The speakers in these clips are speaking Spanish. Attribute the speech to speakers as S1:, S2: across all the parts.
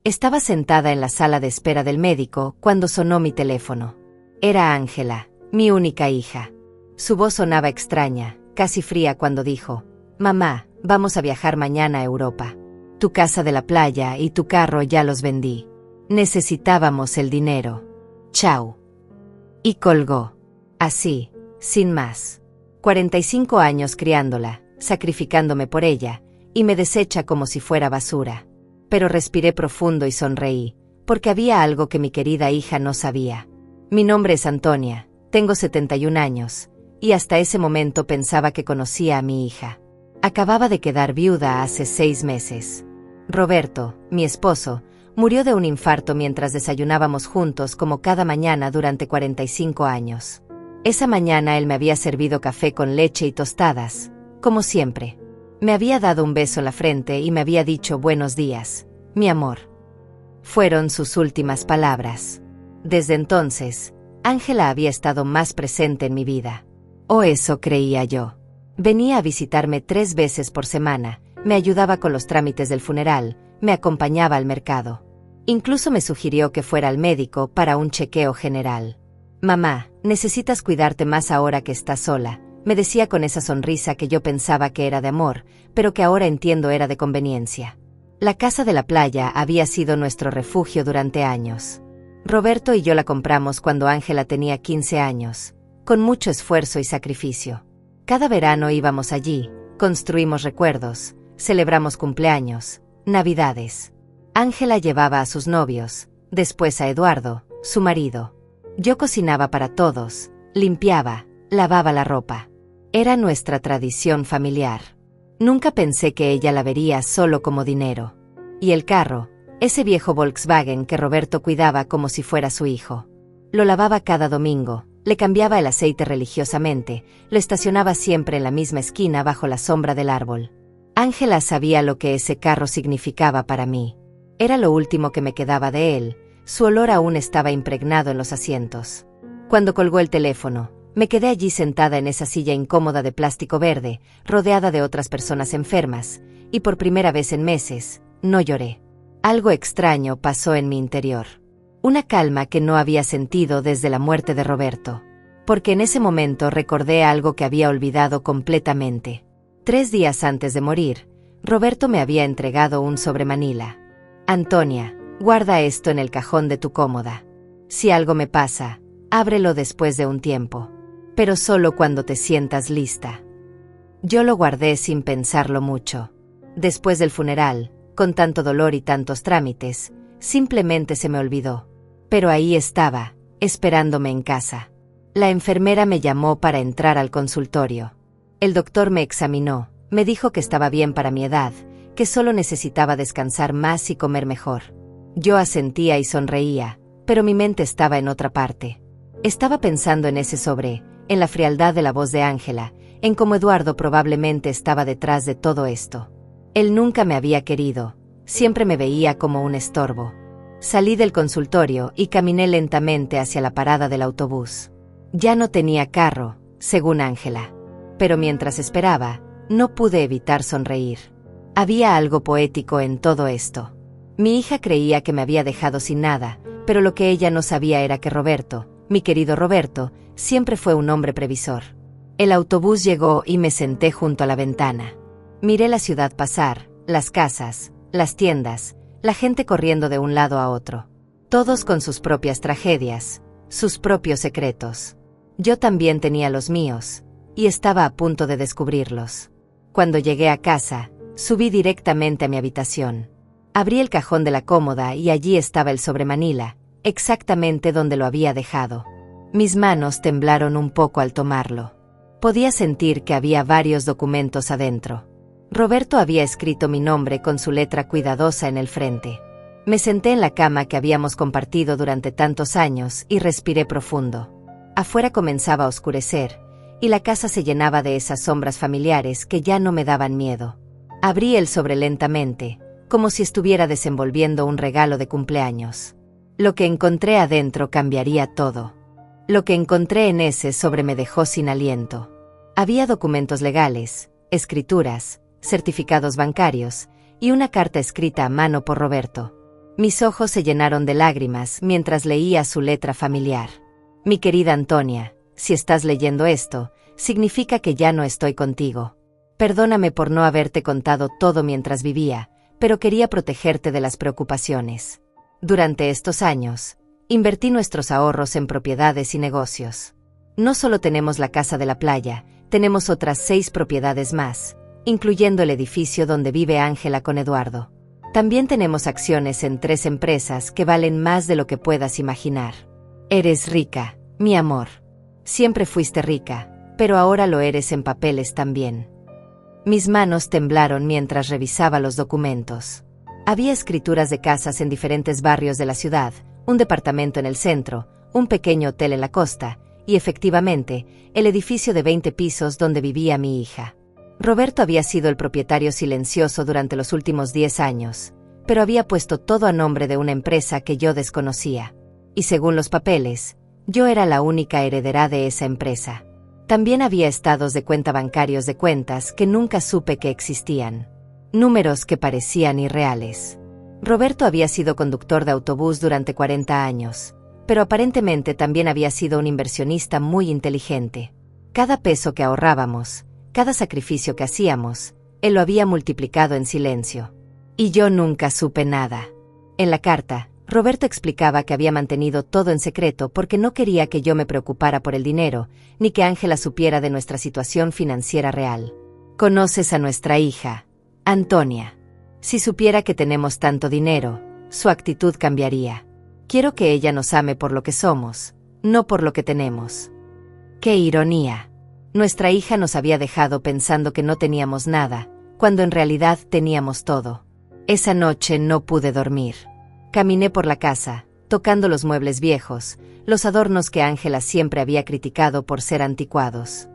S1: Estaba sentada en la sala de espera del médico cuando sonó mi teléfono. Era Ángela, mi única hija. Su voz sonaba extraña, casi fría cuando dijo: «Mamá, vamos a viajar mañana a Europa. Tu casa de la playa y tu carro ya los vendí. Necesitábamos el dinero. Chao». Y colgó. Así, sin más. 45 años criándola, sacrificándome por ella, y me desecha como si fuera basura. Pero respiré profundo y sonreí, porque había algo que mi querida hija no sabía. Mi nombre es Antonia, tengo 71 años, y hasta ese momento pensaba que conocía a mi hija. Acababa de quedar viuda hace 6 meses. Roberto, mi esposo, murió de un infarto mientras desayunábamos juntos como cada mañana durante 45 años. Esa mañana él me había servido café con leche y tostadas, como siempre. Me había dado un beso en la frente y me había dicho: «Buenos días, mi amor». Fueron sus últimas palabras. Desde entonces, Ángela había estado más presente en mi vida. O eso creía yo. Venía a visitarme 3 veces por semana, me ayudaba con los trámites del funeral, me acompañaba al mercado. Incluso me sugirió que fuera al médico para un chequeo general. «Mamá, necesitas cuidarte más ahora que estás sola», me decía con esa sonrisa que yo pensaba que era de amor, pero que ahora entiendo era de conveniencia. La casa de la playa había sido nuestro refugio durante años. Roberto y yo la compramos cuando Ángela tenía 15 años, con mucho esfuerzo y sacrificio. Cada verano íbamos allí, construimos recuerdos, celebramos cumpleaños, navidades. Ángela llevaba a sus novios, después a Eduardo, su marido. Yo cocinaba para todos, limpiaba, lavaba la ropa. Era nuestra tradición familiar. Nunca pensé que ella la vería solo como dinero. Y el carro, ese viejo Volkswagen que Roberto cuidaba como si fuera su hijo. Lo lavaba cada domingo, le cambiaba el aceite religiosamente, lo estacionaba siempre en la misma esquina bajo la sombra del árbol. Ángela sabía lo que ese carro significaba para mí. Era lo último que me quedaba de él, su olor aún estaba impregnado en los asientos. Cuando colgó el teléfono, me quedé allí sentada en esa silla incómoda de plástico verde, rodeada de otras personas enfermas, y por primera vez en meses, no lloré. Algo extraño pasó en mi interior. Una calma que no había sentido desde la muerte de Roberto. Porque en ese momento recordé algo que había olvidado completamente. 3 días antes de morir, Roberto me había entregado un sobremanila. «Antonia, guarda esto en el cajón de tu cómoda. Si algo me pasa, ábrelo después de un tiempo. Pero solo cuando te sientas lista». Yo lo guardé sin pensarlo mucho. Después del funeral, con tanto dolor y tantos trámites, simplemente se me olvidó. Pero ahí estaba, esperándome en casa. La enfermera me llamó para entrar al consultorio. El doctor me examinó, me dijo que estaba bien para mi edad, que solo necesitaba descansar más y comer mejor. Yo asentía y sonreía, pero mi mente estaba en otra parte. Estaba pensando en ese sobre, en la frialdad de la voz de Ángela, en cómo Eduardo probablemente estaba detrás de todo esto. Él nunca me había querido, siempre me veía como un estorbo. Salí del consultorio y caminé lentamente hacia la parada del autobús. Ya no tenía carro, según Ángela. Pero mientras esperaba, no pude evitar sonreír. Había algo poético en todo esto. Mi hija creía que me había dejado sin nada, pero lo que ella no sabía era que Roberto, mi querido Roberto, siempre fue un hombre previsor. El autobús llegó y me senté junto a la ventana. Miré la ciudad pasar, las casas, las tiendas, la gente corriendo de un lado a otro. Todos con sus propias tragedias, sus propios secretos. Yo también tenía los míos, y estaba a punto de descubrirlos. Cuando llegué a casa, subí directamente a mi habitación. Abrí el cajón de la cómoda y allí estaba el sobremanila, exactamente donde lo había dejado. Mis manos temblaron un poco al tomarlo. Podía sentir que había varios documentos adentro. Roberto había escrito mi nombre con su letra cuidadosa en el frente. Me senté en la cama que habíamos compartido durante tantos años y respiré profundo. Afuera comenzaba a oscurecer, y la casa se llenaba de esas sombras familiares que ya no me daban miedo. Abrí el sobre lentamente, como si estuviera desenvolviendo un regalo de cumpleaños. Lo que encontré adentro cambiaría todo. Lo que encontré en ese sobre me dejó sin aliento. Había documentos legales, escrituras, certificados bancarios, y una carta escrita a mano por Roberto. Mis ojos se llenaron de lágrimas mientras leía su letra familiar. Mi querida Antonia, si estás leyendo esto, significa que ya no estoy contigo. Perdóname por no haberte contado todo mientras vivía, pero quería protegerte de las preocupaciones. Durante estos años, invertí nuestros ahorros en propiedades y negocios. No solo tenemos la casa de la playa, tenemos otras 6 propiedades más, incluyendo el edificio donde vive Ángela con Eduardo. También tenemos acciones en 3 empresas que valen más de lo que puedas imaginar. Eres rica, mi amor. Siempre fuiste rica, pero ahora lo eres en papeles también. Mis manos temblaron mientras revisaba los documentos. Había escrituras de casas en diferentes barrios de la ciudad, un departamento en el centro, un pequeño hotel en la costa, y efectivamente, el edificio de 20 pisos donde vivía mi hija. Roberto había sido el propietario silencioso durante los últimos 10 años, pero había puesto todo a nombre de una empresa que yo desconocía. Y según los papeles, yo era la única heredera de esa empresa. También había estados de cuenta bancarios de cuentas que nunca supe que existían. Números que parecían irreales. Roberto había sido conductor de autobús durante 40 años, pero aparentemente también había sido un inversionista muy inteligente. Cada peso que ahorrábamos, cada sacrificio que hacíamos, él lo había multiplicado en silencio. Y yo nunca supe nada. En la carta, Roberto explicaba que había mantenido todo en secreto porque no quería que yo me preocupara por el dinero, ni que Ángela supiera de nuestra situación financiera real. Conoces a nuestra hija, Antonia. Si supiera que tenemos tanto dinero, su actitud cambiaría. Quiero que ella nos ame por lo que somos, no por lo que tenemos. ¡Qué ironía! Nuestra hija nos había dejado pensando que no teníamos nada, cuando en realidad teníamos todo. Esa noche no pude dormir. Caminé por la casa, tocando los muebles viejos, los adornos que Ángela siempre había criticado por ser anticuados.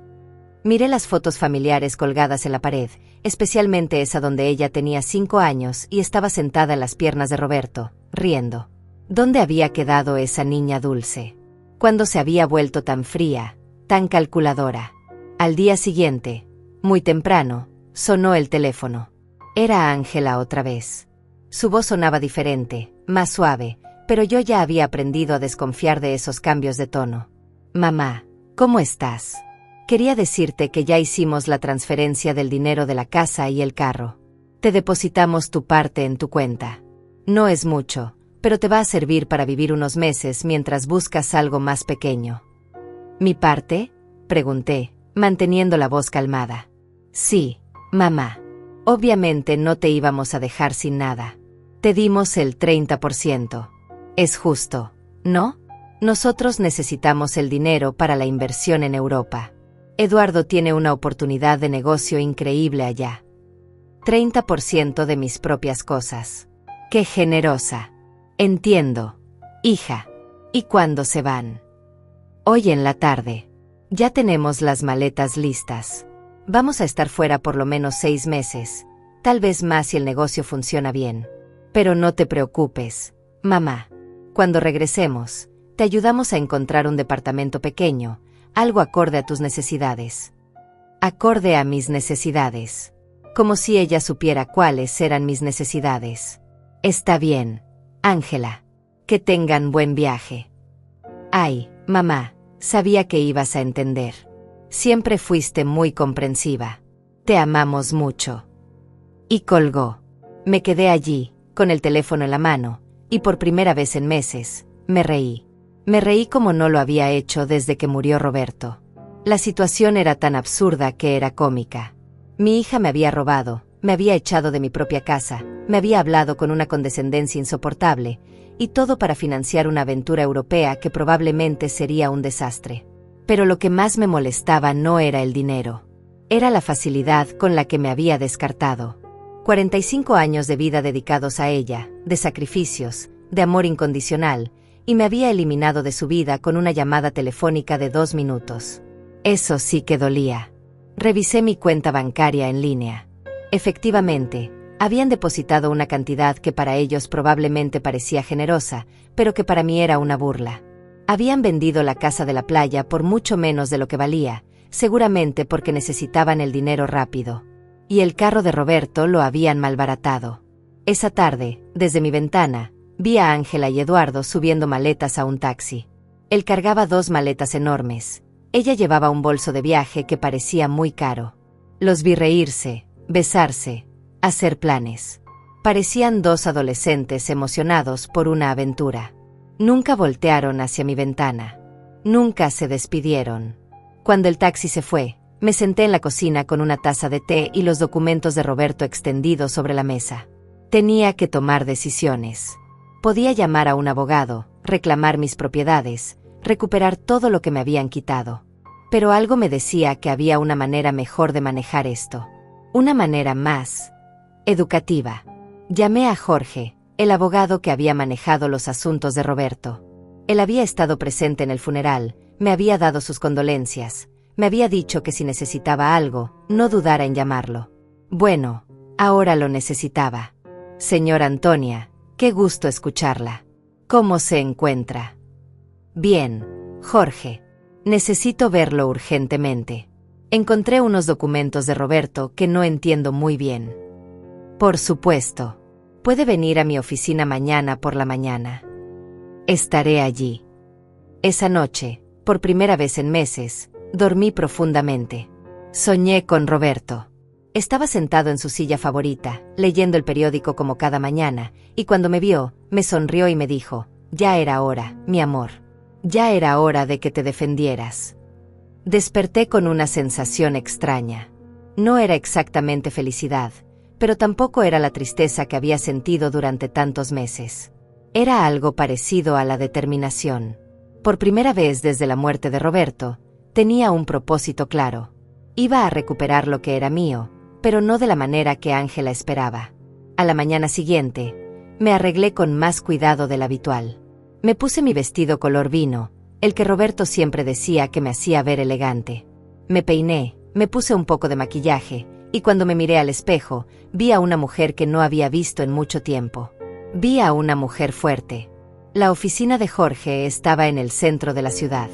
S1: Miré las fotos familiares colgadas en la pared, especialmente esa donde ella tenía 5 años y estaba sentada en las piernas de Roberto, riendo. ¿Dónde había quedado esa niña dulce? ¿Cuándo se había vuelto tan fría, tan calculadora? Al día siguiente, muy temprano, sonó el teléfono. Era Ángela otra vez. Su voz sonaba diferente, más suave, pero yo ya había aprendido a desconfiar de esos cambios de tono. Mamá, ¿cómo estás? Quería decirte que ya hicimos la transferencia del dinero de la casa y el carro. Te depositamos tu parte en tu cuenta. No es mucho, pero te va a servir para vivir unos meses mientras buscas algo más pequeño. ¿Mi parte? Pregunté, manteniendo la voz calmada. Sí, mamá. Obviamente no te íbamos a dejar sin nada. Te dimos el 30%. Es justo, ¿no? Nosotros necesitamos el dinero para la inversión en Europa. Eduardo tiene una oportunidad de negocio increíble allá. 30% de mis propias cosas. ¡Qué generosa! Entiendo. Hija. ¿Y cuándo se van? Hoy en la tarde. Ya tenemos las maletas listas. Vamos a estar fuera por lo menos 6 meses, tal vez más si el negocio funciona bien. Pero no te preocupes, mamá. Cuando regresemos, te ayudamos a encontrar un departamento pequeño, algo acorde a tus necesidades. Acorde a mis necesidades. Como si ella supiera cuáles eran mis necesidades. Está bien, Ángela. Que tengan buen viaje. Ay, mamá, sabía que ibas a entender. Siempre fuiste muy comprensiva. Te amamos mucho. Y colgó. Me quedé allí, con el teléfono en la mano, y por primera vez en meses, me reí. Me reí como no lo había hecho desde que murió Roberto. La situación era tan absurda que era cómica. Mi hija me había robado, me había echado de mi propia casa, me había hablado con una condescendencia insoportable, y todo para financiar una aventura europea que probablemente sería un desastre. Pero lo que más me molestaba no era el dinero. Era la facilidad con la que me había descartado. 45 años de vida dedicados a ella, de sacrificios, de amor incondicional, y me había eliminado de su vida con una llamada telefónica de 2 minutos. Eso sí que dolía. Revisé mi cuenta bancaria en línea. Efectivamente, habían depositado una cantidad que para ellos probablemente parecía generosa, pero que para mí era una burla. Habían vendido la casa de la playa por mucho menos de lo que valía, seguramente porque necesitaban el dinero rápido. Y el carro de Roberto lo habían malbaratado. Esa tarde, desde mi ventana, Vi a Ángela y Eduardo subiendo maletas a un taxi. Él cargaba 2 maletas enormes. Ella llevaba un bolso de viaje que parecía muy caro. Los vi reírse, besarse, hacer planes. Parecían 2 adolescentes emocionados por una aventura. Nunca voltearon hacia mi ventana. Nunca se despidieron. Cuando el taxi se fue, me senté en la cocina con una taza de té y los documentos de Roberto extendidos sobre la mesa. Tenía que tomar decisiones. Podía llamar a un abogado, reclamar mis propiedades, recuperar todo lo que me habían quitado. Pero algo me decía que había una manera mejor de manejar esto. Una manera más educativa. Llamé a Jorge, el abogado que había manejado los asuntos de Roberto. Él había estado presente en el funeral, me había dado sus condolencias, me había dicho que si necesitaba algo, no dudara en llamarlo. Bueno, ahora lo necesitaba. Señora Antonia, qué gusto escucharla. ¿Cómo se encuentra? Bien, Jorge. Necesito verlo urgentemente. Encontré unos documentos de Roberto que no entiendo muy bien. Por supuesto. Puede venir a mi oficina mañana por la mañana. Estaré allí. Esa noche, por primera vez en meses, dormí profundamente. Soñé con Roberto. Estaba sentado en su silla favorita, leyendo el periódico como cada mañana, y cuando me vio, me sonrió y me dijo: «Ya era hora, mi amor. Ya era hora de que te defendieras». Desperté con una sensación extraña. No era exactamente felicidad, pero tampoco era la tristeza que había sentido durante tantos meses. Era algo parecido a la determinación. Por primera vez desde la muerte de Roberto, tenía un propósito claro. Iba a recuperar lo que era mío, pero no de la manera que Ángela esperaba. A la mañana siguiente, me arreglé con más cuidado del habitual. Me puse mi vestido color vino, el que Roberto siempre decía que me hacía ver elegante. Me peiné, me puse un poco de maquillaje, y cuando me miré al espejo, vi a una mujer que no había visto en mucho tiempo. Vi a una mujer fuerte. La oficina de Jorge estaba en el centro de la ciudad.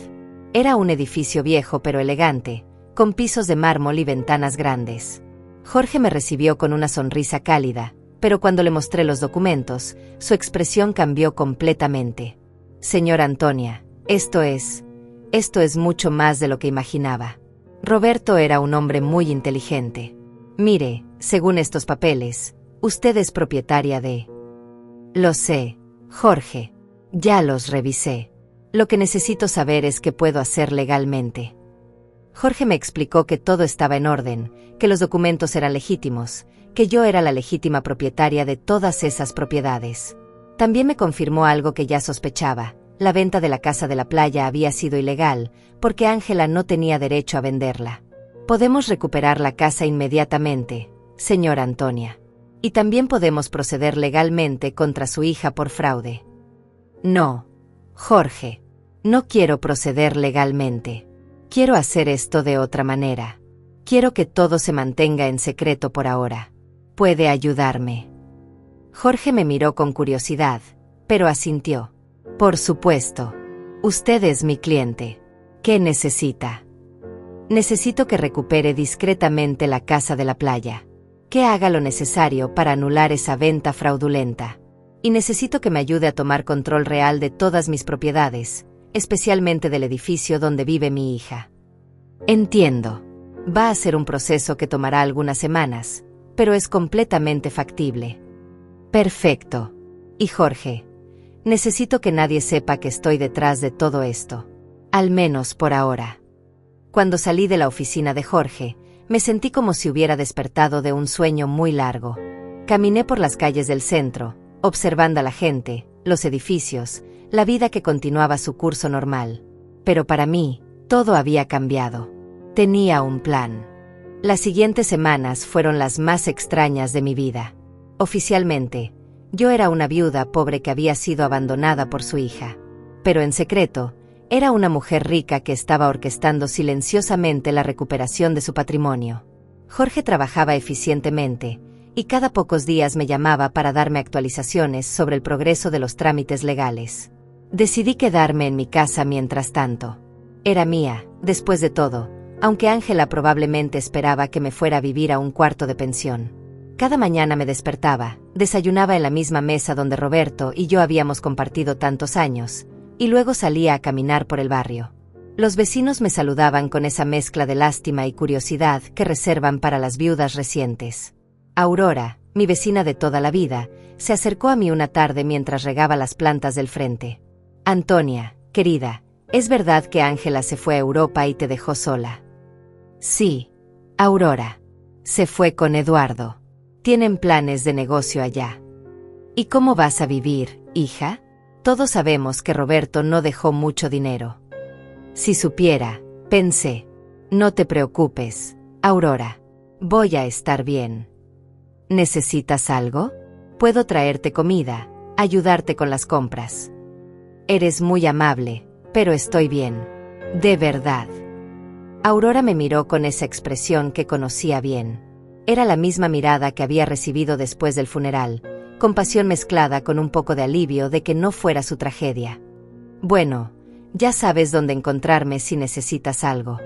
S1: Era un edificio viejo pero elegante, con pisos de mármol y ventanas grandes. Jorge me recibió con una sonrisa cálida, pero cuando le mostré los documentos, su expresión cambió completamente. Señora Antonia, esto es mucho más de lo que imaginaba. Roberto era un hombre muy inteligente. Mire, según estos papeles, usted es propietaria de... Lo sé, Jorge. Ya los revisé. Lo que necesito saber es qué puedo hacer legalmente. Jorge me explicó que todo estaba en orden, que los documentos eran legítimos, que yo era la legítima propietaria de todas esas propiedades. También me confirmó algo que ya sospechaba: la venta de la casa de la playa había sido ilegal, porque Ángela no tenía derecho a venderla. Podemos recuperar la casa inmediatamente, señora Antonia. Y también podemos proceder legalmente contra su hija por fraude. No, Jorge. No quiero proceder legalmente. Quiero hacer esto de otra manera. Quiero que todo se mantenga en secreto por ahora. ¿Puede ayudarme? Jorge me miró con curiosidad, pero asintió. Por supuesto. Usted es mi cliente. ¿Qué necesita? Necesito que recupere discretamente la casa de la playa. Que haga lo necesario para anular esa venta fraudulenta. Y necesito que me ayude a tomar control real de todas mis propiedades, especialmente del edificio donde vive mi hija. Entiendo. Va a ser un proceso que tomará algunas semanas, pero es completamente factible. Perfecto. Y Jorge, necesito que nadie sepa que estoy detrás de todo esto. Al menos por ahora. Cuando salí de la oficina de Jorge, me sentí como si hubiera despertado de un sueño muy largo. Caminé por las calles del centro, observando a la gente, los edificios, la vida que continuaba su curso normal. Pero para mí, todo había cambiado. Tenía un plan. Las siguientes semanas fueron las más extrañas de mi vida. Oficialmente, yo era una viuda pobre que había sido abandonada por su hija. Pero en secreto, era una mujer rica que estaba orquestando silenciosamente la recuperación de su patrimonio. Jorge trabajaba eficientemente, y cada pocos días me llamaba para darme actualizaciones sobre el progreso de los trámites legales. Decidí quedarme en mi casa mientras tanto. Era mía, después de todo, aunque Ángela probablemente esperaba que me fuera a vivir a un cuarto de pensión. Cada mañana me despertaba, desayunaba en la misma mesa donde Roberto y yo habíamos compartido tantos años, y luego salía a caminar por el barrio. Los vecinos me saludaban con esa mezcla de lástima y curiosidad que reservan para las viudas recientes. Aurora, mi vecina de toda la vida, se acercó a mí una tarde mientras regaba las plantas del frente. Antonia, querida, ¿es verdad que Ángela se fue a Europa y te dejó sola? Sí, Aurora. Se fue con Eduardo. Tienen planes de negocio allá. ¿Y cómo vas a vivir, hija? Todos sabemos que Roberto no dejó mucho dinero. Si supiera, pensé. No te preocupes, Aurora. Voy a estar bien. ¿Necesitas algo? Puedo traerte comida, ayudarte con las compras. Eres muy amable, pero estoy bien. De verdad. Aurora me miró con esa expresión que conocía bien. Era la misma mirada que había recibido después del funeral, compasión mezclada con un poco de alivio de que no fuera su tragedia. Bueno, ya sabes dónde encontrarme si necesitas algo.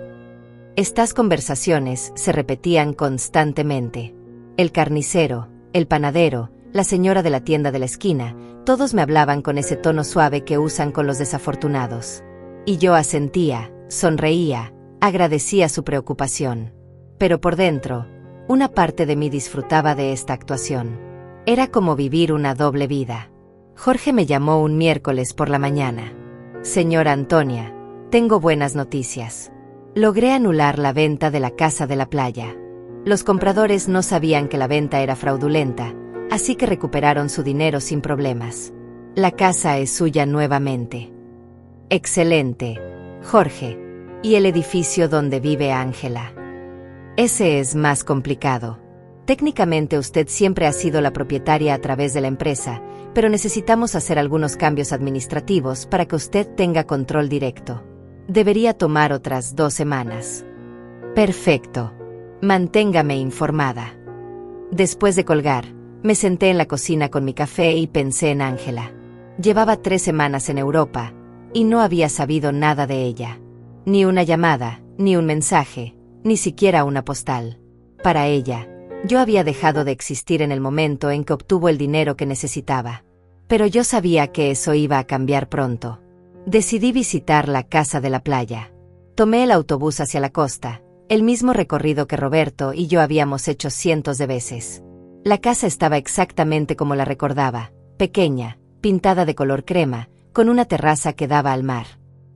S1: Estas conversaciones se repetían constantemente. El carnicero, el panadero, la señora de la tienda de la esquina, todos me hablaban con ese tono suave que usan con los desafortunados. Y yo asentía, sonreía, agradecía su preocupación. Pero por dentro, una parte de mí disfrutaba de esta actuación. Era como vivir una doble vida. Jorge me llamó un miércoles por la mañana. Señora Antonia, tengo buenas noticias. Logré anular la venta de la casa de la playa. Los compradores no sabían que la venta era fraudulenta, así que recuperaron su dinero sin problemas. La casa es suya nuevamente. Excelente, Jorge. ¿Y el edificio donde vive Ángela? Ese es más complicado. Técnicamente usted siempre ha sido la propietaria a través de la empresa, pero necesitamos hacer algunos cambios administrativos para que usted tenga control directo. Debería tomar otras 2 semanas. Perfecto. Manténgame informada. Después de colgar, me senté en la cocina con mi café y pensé en Ángela. Llevaba 3 semanas en Europa, y no había sabido nada de ella. Ni una llamada, ni un mensaje, ni siquiera una postal. Para ella, yo había dejado de existir en el momento en que obtuvo el dinero que necesitaba. Pero yo sabía que eso iba a cambiar pronto. Decidí visitar la casa de la playa. Tomé el autobús hacia la costa, el mismo recorrido que Roberto y yo habíamos hecho cientos de veces. La casa estaba exactamente como la recordaba, pequeña, pintada de color crema, con una terraza que daba al mar.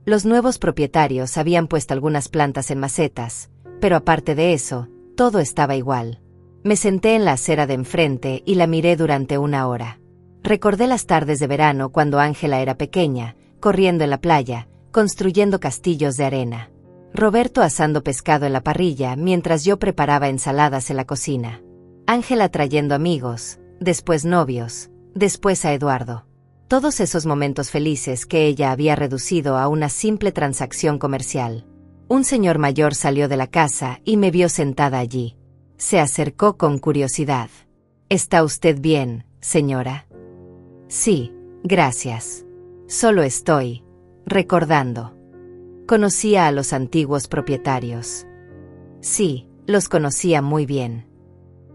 S1: Los nuevos propietarios habían puesto algunas plantas en macetas, pero aparte de eso, todo estaba igual. Me senté en la acera de enfrente y la miré durante 1 hora. Recordé las tardes de verano cuando Ángela era pequeña, corriendo en la playa, construyendo castillos de arena. Roberto asando pescado en la parrilla mientras yo preparaba ensaladas en la cocina. Ángela trayendo amigos, después novios, después a Eduardo. Todos esos momentos felices que ella había reducido a una simple transacción comercial. Un señor mayor salió de la casa y me vio sentada allí. Se acercó con curiosidad. ¿Está usted bien, señora? Sí, gracias. Solo estoy recordando. Conocía a los antiguos propietarios. Sí, los conocía muy bien.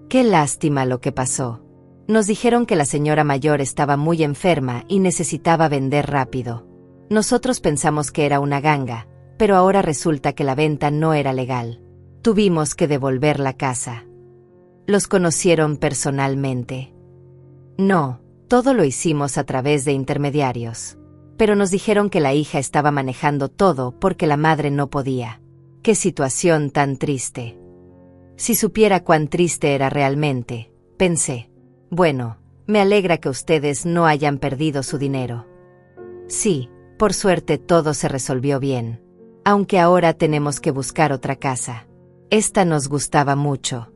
S1: Qué lástima lo que pasó. Nos dijeron que la señora mayor estaba muy enferma y necesitaba vender rápido. Nosotros pensamos que era una ganga, pero ahora resulta que la venta no era legal. Tuvimos que devolver la casa. ¿Los conocieron personalmente? No, todo lo hicimos a través de intermediarios. Pero nos dijeron que la hija estaba manejando todo porque la madre no podía. ¡Qué situación tan triste! Si supiera cuán triste era realmente, pensé. Bueno, me alegra que ustedes no hayan perdido su dinero. Sí, por suerte todo se resolvió bien. Aunque ahora tenemos que buscar otra casa. Esta nos gustaba mucho.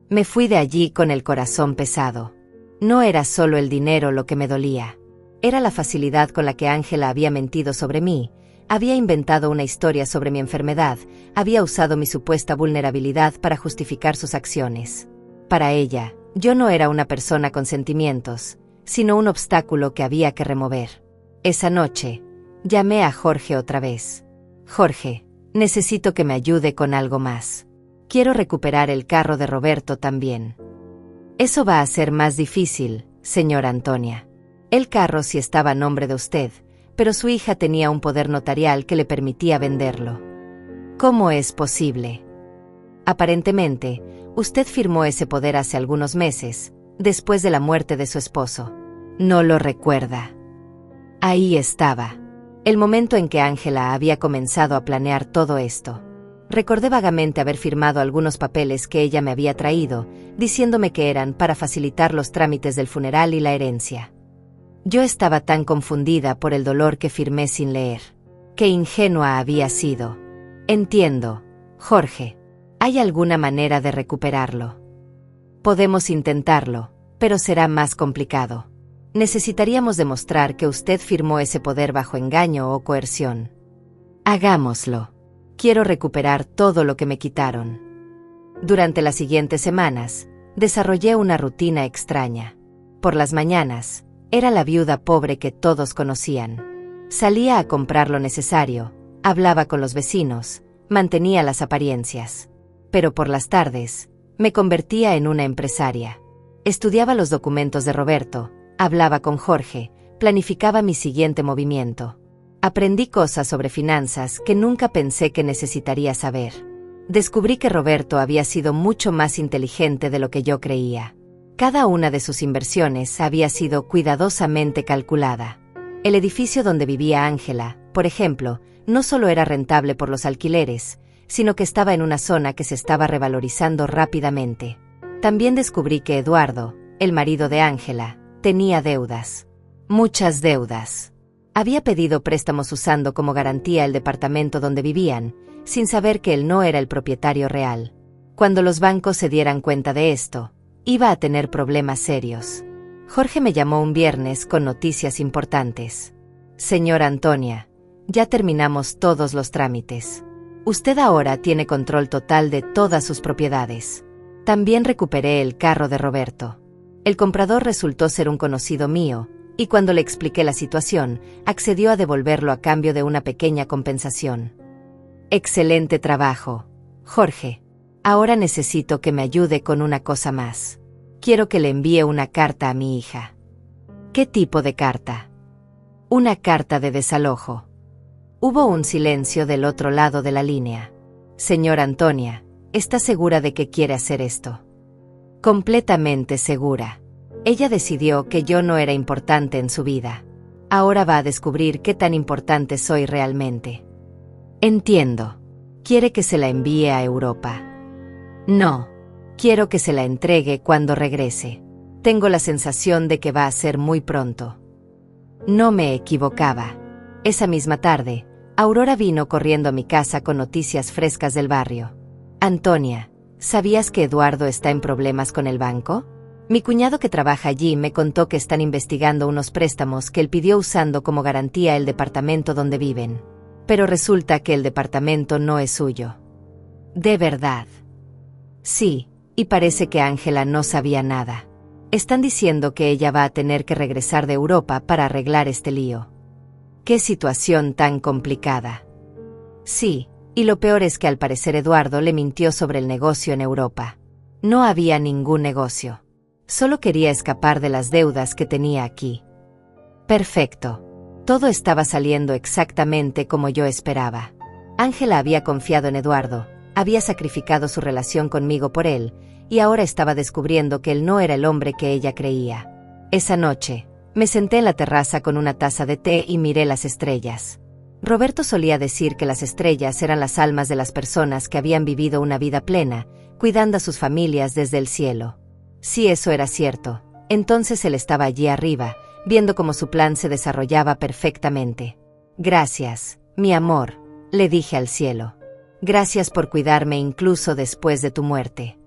S1: Me fui de allí con el corazón pesado. No era solo el dinero lo que me dolía. Era la facilidad con la que Ángela había mentido sobre mí, había inventado una historia sobre mi enfermedad, había usado mi supuesta vulnerabilidad para justificar sus acciones. Para ella, yo no era una persona con sentimientos, sino un obstáculo que había que remover. Esa noche, llamé a Jorge otra vez. Jorge, necesito que me ayude con algo más. Quiero recuperar el carro de Roberto también. Eso va a ser más difícil, señora Antonia. El carro sí estaba a nombre de usted, pero su hija tenía un poder notarial que le permitía venderlo. ¿Cómo es posible? Aparentemente, usted firmó ese poder hace algunos meses, después de la muerte de su esposo. No lo recuerda. Ahí estaba. El momento en que Ángela había comenzado a planear todo esto. Recordé vagamente haber firmado algunos papeles que ella me había traído, diciéndome que eran para facilitar los trámites del funeral y la herencia. Yo estaba tan confundida por el dolor que firmé sin leer. Qué ingenua había sido. Entiendo, Jorge. ¿Hay alguna manera de recuperarlo? Podemos intentarlo, pero será más complicado. Necesitaríamos demostrar que usted firmó ese poder bajo engaño o coerción. Hagámoslo. Quiero recuperar todo lo que me quitaron. Durante las siguientes semanas, desarrollé una rutina extraña. Por las mañanas, era la viuda pobre que todos conocían. Salía a comprar lo necesario, hablaba con los vecinos, mantenía las apariencias. Pero por las tardes, me convertía en una empresaria. Estudiaba los documentos de Roberto, hablaba con Jorge, planificaba mi siguiente movimiento. Aprendí cosas sobre finanzas que nunca pensé que necesitaría saber. Descubrí que Roberto había sido mucho más inteligente de lo que yo creía. Cada una de sus inversiones había sido cuidadosamente calculada. El edificio donde vivía Ángela, por ejemplo, no solo era rentable por los alquileres, sino que estaba en una zona que se estaba revalorizando rápidamente. También descubrí que Eduardo, el marido de Ángela, tenía deudas. Muchas deudas. Había pedido préstamos usando como garantía el departamento donde vivían, sin saber que él no era el propietario real. Cuando los bancos se dieran cuenta de esto, iba a tener problemas serios. Jorge me llamó un viernes con noticias importantes. Señora Antonia, ya terminamos todos los trámites. Usted ahora tiene control total de todas sus propiedades. También recuperé el carro de Roberto. El comprador resultó ser un conocido mío, y cuando le expliqué la situación, accedió a devolverlo a cambio de una pequeña compensación. Excelente trabajo, Jorge. Ahora necesito que me ayude con una cosa más. Quiero que le envíe una carta a mi hija. ¿Qué tipo de carta? Una carta de desalojo. Hubo un silencio del otro lado de la línea. Señora Antonia, ¿está segura de que quiere hacer esto? Completamente segura. Ella decidió que yo no era importante en su vida. Ahora va a descubrir qué tan importante soy realmente. Entiendo. ¿Quiere que se la envíe a Europa? No. Quiero que se la entregue cuando regrese. Tengo la sensación de que va a ser muy pronto. No me equivocaba. Esa misma tarde, Aurora vino corriendo a mi casa con noticias frescas del barrio. Antonia, ¿sabías que Eduardo está en problemas con el banco? Mi cuñado que trabaja allí me contó que están investigando unos préstamos que él pidió usando como garantía el departamento donde viven. Pero resulta que el departamento no es suyo. ¿De verdad? Sí, y parece que Ángela no sabía nada. Están diciendo que ella va a tener que regresar de Europa para arreglar este lío. ¡Qué situación tan complicada! Sí, y lo peor es que al parecer Eduardo le mintió sobre el negocio en Europa. No había ningún negocio. Solo quería escapar de las deudas que tenía aquí. Perfecto. Todo estaba saliendo exactamente como yo esperaba. Ángela había confiado en Eduardo, había sacrificado su relación conmigo por él, y ahora estaba descubriendo que él no era el hombre que ella creía. Esa noche, me senté en la terraza con una taza de té y miré las estrellas. Roberto solía decir que las estrellas eran las almas de las personas que habían vivido una vida plena, cuidando a sus familias desde el cielo. Si eso era cierto, entonces él estaba allí arriba, viendo cómo su plan se desarrollaba perfectamente. Gracias, mi amor, le dije al cielo. Gracias por cuidarme incluso después de tu muerte.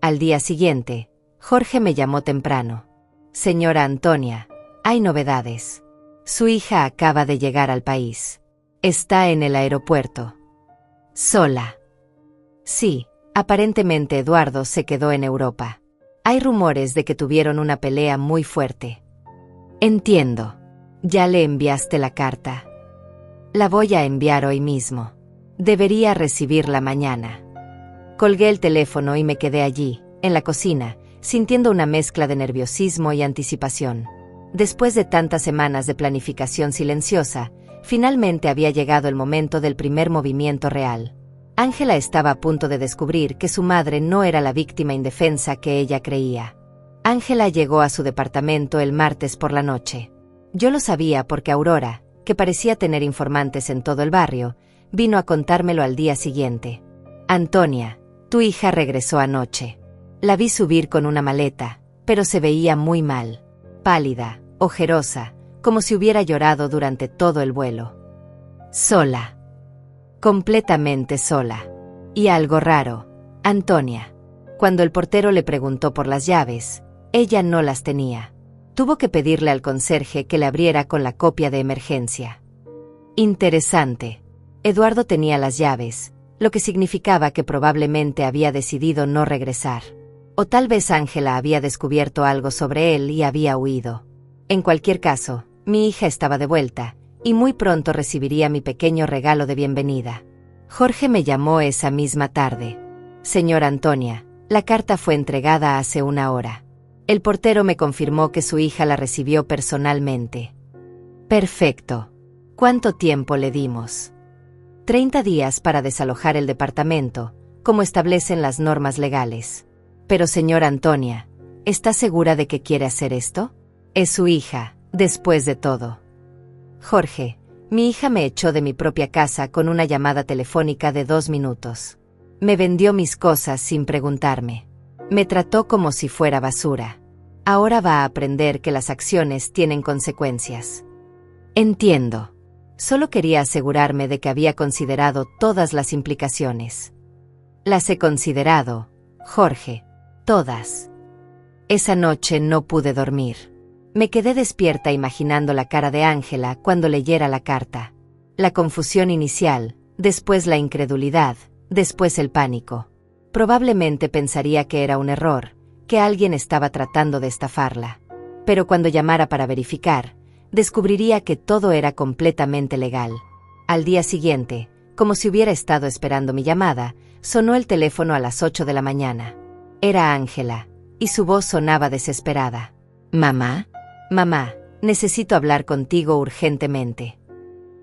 S1: Al día siguiente, Jorge me llamó temprano. Señora Antonia, hay novedades. Su hija acaba de llegar al país. Está en el aeropuerto. Sola. Sí, aparentemente Eduardo se quedó en Europa. Hay rumores de que tuvieron una pelea muy fuerte. Entiendo. ¿Ya le enviaste la carta? La voy a enviar hoy mismo. Debería recibirla mañana. Colgué el teléfono y me quedé allí, en la cocina, sintiendo una mezcla de nerviosismo y anticipación. Después de tantas semanas de planificación silenciosa, finalmente había llegado el momento del primer movimiento real. Ángela estaba a punto de descubrir que su madre no era la víctima indefensa que ella creía. Ángela llegó a su departamento el martes por la noche. Yo lo sabía porque Aurora, que parecía tener informantes en todo el barrio, vino a contármelo al día siguiente. Antonia, tu hija regresó anoche. La vi subir con una maleta, pero se veía muy mal. Pálida, ojerosa, como si hubiera llorado durante todo el vuelo. Sola. Completamente sola. Y algo raro, Antonia. Cuando el portero le preguntó por las llaves, ella no las tenía. Tuvo que pedirle al conserje que le abriera con la copia de emergencia. Interesante. Eduardo tenía las llaves, lo que significaba que probablemente había decidido no regresar. O tal vez Ángela había descubierto algo sobre él y había huido. En cualquier caso, mi hija estaba de vuelta, y muy pronto recibiría mi pequeño regalo de bienvenida. Jorge me llamó esa misma tarde. Señora Antonia, la carta fue entregada hace una hora. El portero me confirmó que su hija la recibió personalmente. Perfecto. ¿Cuánto tiempo le dimos? 30 días para desalojar el departamento, como establecen las normas legales. Pero señora Antonia, ¿está segura de que quiere hacer esto? Es su hija, después de todo. Jorge, mi hija me echó de mi propia casa con una llamada telefónica de 2 minutos. Me vendió mis cosas sin preguntarme. Me trató como si fuera basura. Ahora va a aprender que las acciones tienen consecuencias. Entiendo. Solo quería asegurarme de que había considerado todas las implicaciones. Las he considerado, Jorge, todas. Esa noche no pude dormir. Me quedé despierta imaginando la cara de Ángela cuando leyera la carta. La confusión inicial, después la incredulidad, después el pánico. Probablemente pensaría que era un error, que alguien estaba tratando de estafarla. Pero cuando llamara para verificar, descubriría que todo era completamente legal. Al día siguiente, como si hubiera estado esperando mi llamada, sonó el teléfono a las 8 de la mañana. Era Ángela, y su voz sonaba desesperada. ¿Mamá? Mamá, necesito hablar contigo urgentemente.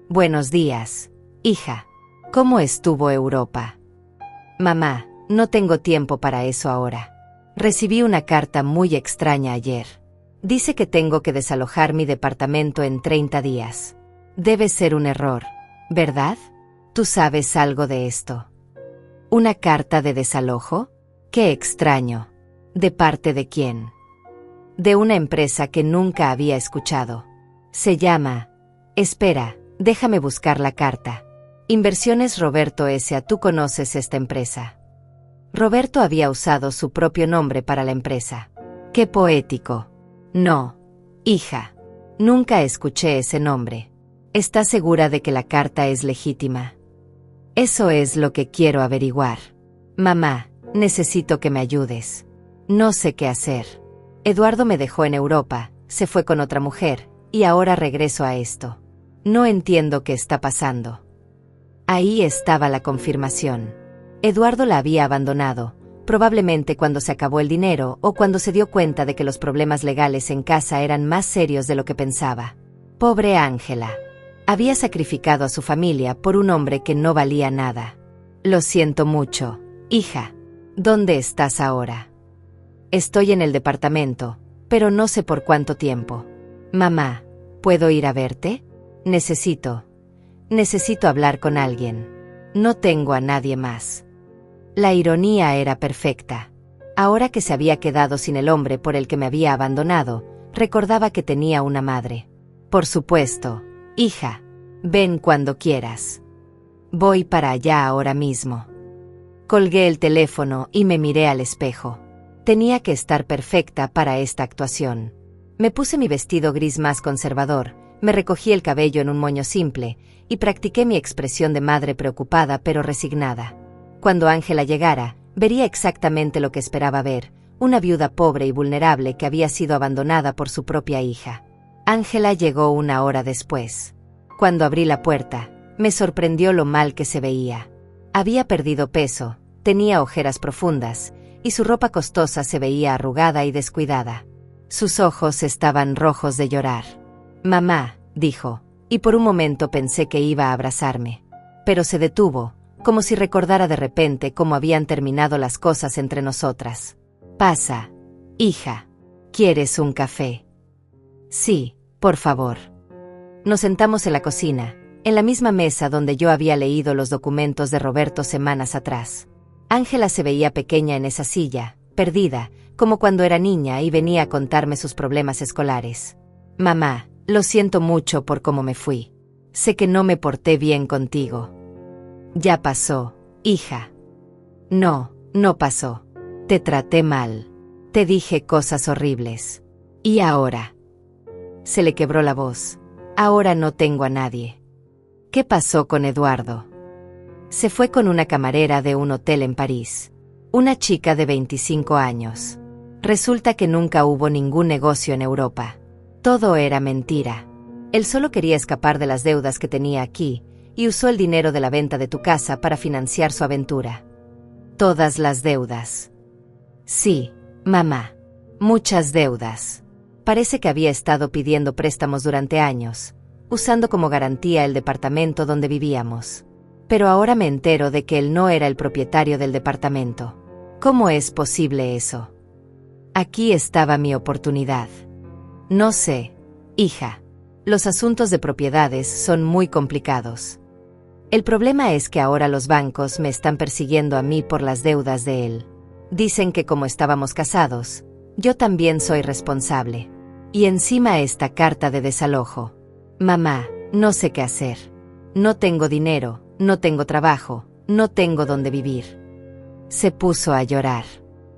S1: Buenos días, hija. ¿Cómo estuvo Europa? Mamá, no tengo tiempo para eso ahora. Recibí una carta muy extraña ayer. Dice que tengo que desalojar mi departamento en 30 días. Debe ser un error, ¿verdad? ¿Tú sabes algo de esto? ¿Una carta de desalojo? ¡Qué extraño! ¿De parte de quién? De una empresa que nunca había escuchado. Se llama... Espera, déjame buscar la carta. Inversiones Roberto S.A. ¿Tú conoces esta empresa? Roberto había usado su propio nombre para la empresa. ¡Qué poético! No, hija. Nunca escuché ese nombre. ¿Estás segura de que la carta es legítima? Eso es lo que quiero averiguar. Mamá, necesito que me ayudes. No sé qué hacer. Eduardo me dejó en Europa, se fue con otra mujer, y ahora regreso a esto. No entiendo qué está pasando. Ahí estaba la confirmación. Eduardo la había abandonado, probablemente cuando se acabó el dinero o cuando se dio cuenta de que los problemas legales en casa eran más serios de lo que pensaba. Pobre Ángela. Había sacrificado a su familia por un hombre que no valía nada. Lo siento mucho, hija. ¿Dónde estás ahora? Estoy en el departamento, pero no sé por cuánto tiempo. Mamá, ¿puedo ir a verte? Necesito hablar con alguien. No tengo a nadie más. La ironía era perfecta. Ahora que se había quedado sin el hombre por el que me había abandonado, recordaba que tenía una madre. Por supuesto, hija. Ven cuando quieras. Voy para allá ahora mismo. Colgué el teléfono y me miré al espejo. Tenía que estar perfecta para esta actuación. Me puse mi vestido gris más conservador, me recogí el cabello en un moño simple, y practiqué mi expresión de madre preocupada pero resignada. Cuando Ángela llegara, vería exactamente lo que esperaba ver, una viuda pobre y vulnerable que había sido abandonada por su propia hija. Ángela llegó una hora después. Cuando abrí la puerta, me sorprendió lo mal que se veía. Había perdido peso, tenía ojeras profundas, y su ropa costosa se veía arrugada y descuidada. Sus ojos estaban rojos de llorar. «Mamá», dijo, y por un momento pensé que iba a abrazarme. Pero se detuvo, como si recordara de repente cómo habían terminado las cosas entre nosotras. «Pasa, hija. ¿Quieres un café?» «Sí, por favor». Nos sentamos en la cocina, en la misma mesa donde yo había leído los documentos de Roberto semanas atrás. Ángela se veía pequeña en esa silla, perdida, como cuando era niña y venía a contarme sus problemas escolares. «Mamá, lo siento mucho por cómo me fui. Sé que no me porté bien contigo». «Ya pasó, hija». «No, no pasó. Te traté mal. Te dije cosas horribles. ¿Y ahora?» Se le quebró la voz. «Ahora no tengo a nadie». «¿Qué pasó con Eduardo?» «Se fue con una camarera de un hotel en París. Una chica de 25 años. Resulta que nunca hubo ningún negocio en Europa. Todo era mentira. Él solo quería escapar de las deudas que tenía aquí, y usó el dinero de la venta de tu casa para financiar su aventura». «¿Todas las deudas?» «Sí, mamá. Muchas deudas. Parece que había estado pidiendo préstamos durante años, usando como garantía el departamento donde vivíamos. Pero ahora me entero de que él no era el propietario del departamento. ¿Cómo es posible eso? Aquí estaba mi oportunidad». «No sé, hija. Los asuntos de propiedades son muy complicados. El problema es que ahora los bancos me están persiguiendo a mí por las deudas de él. Dicen que como estábamos casados, yo también soy responsable. Y encima esta carta de desalojo. Mamá, no sé qué hacer. No tengo dinero, no tengo trabajo, no tengo dónde vivir». Se puso a llorar.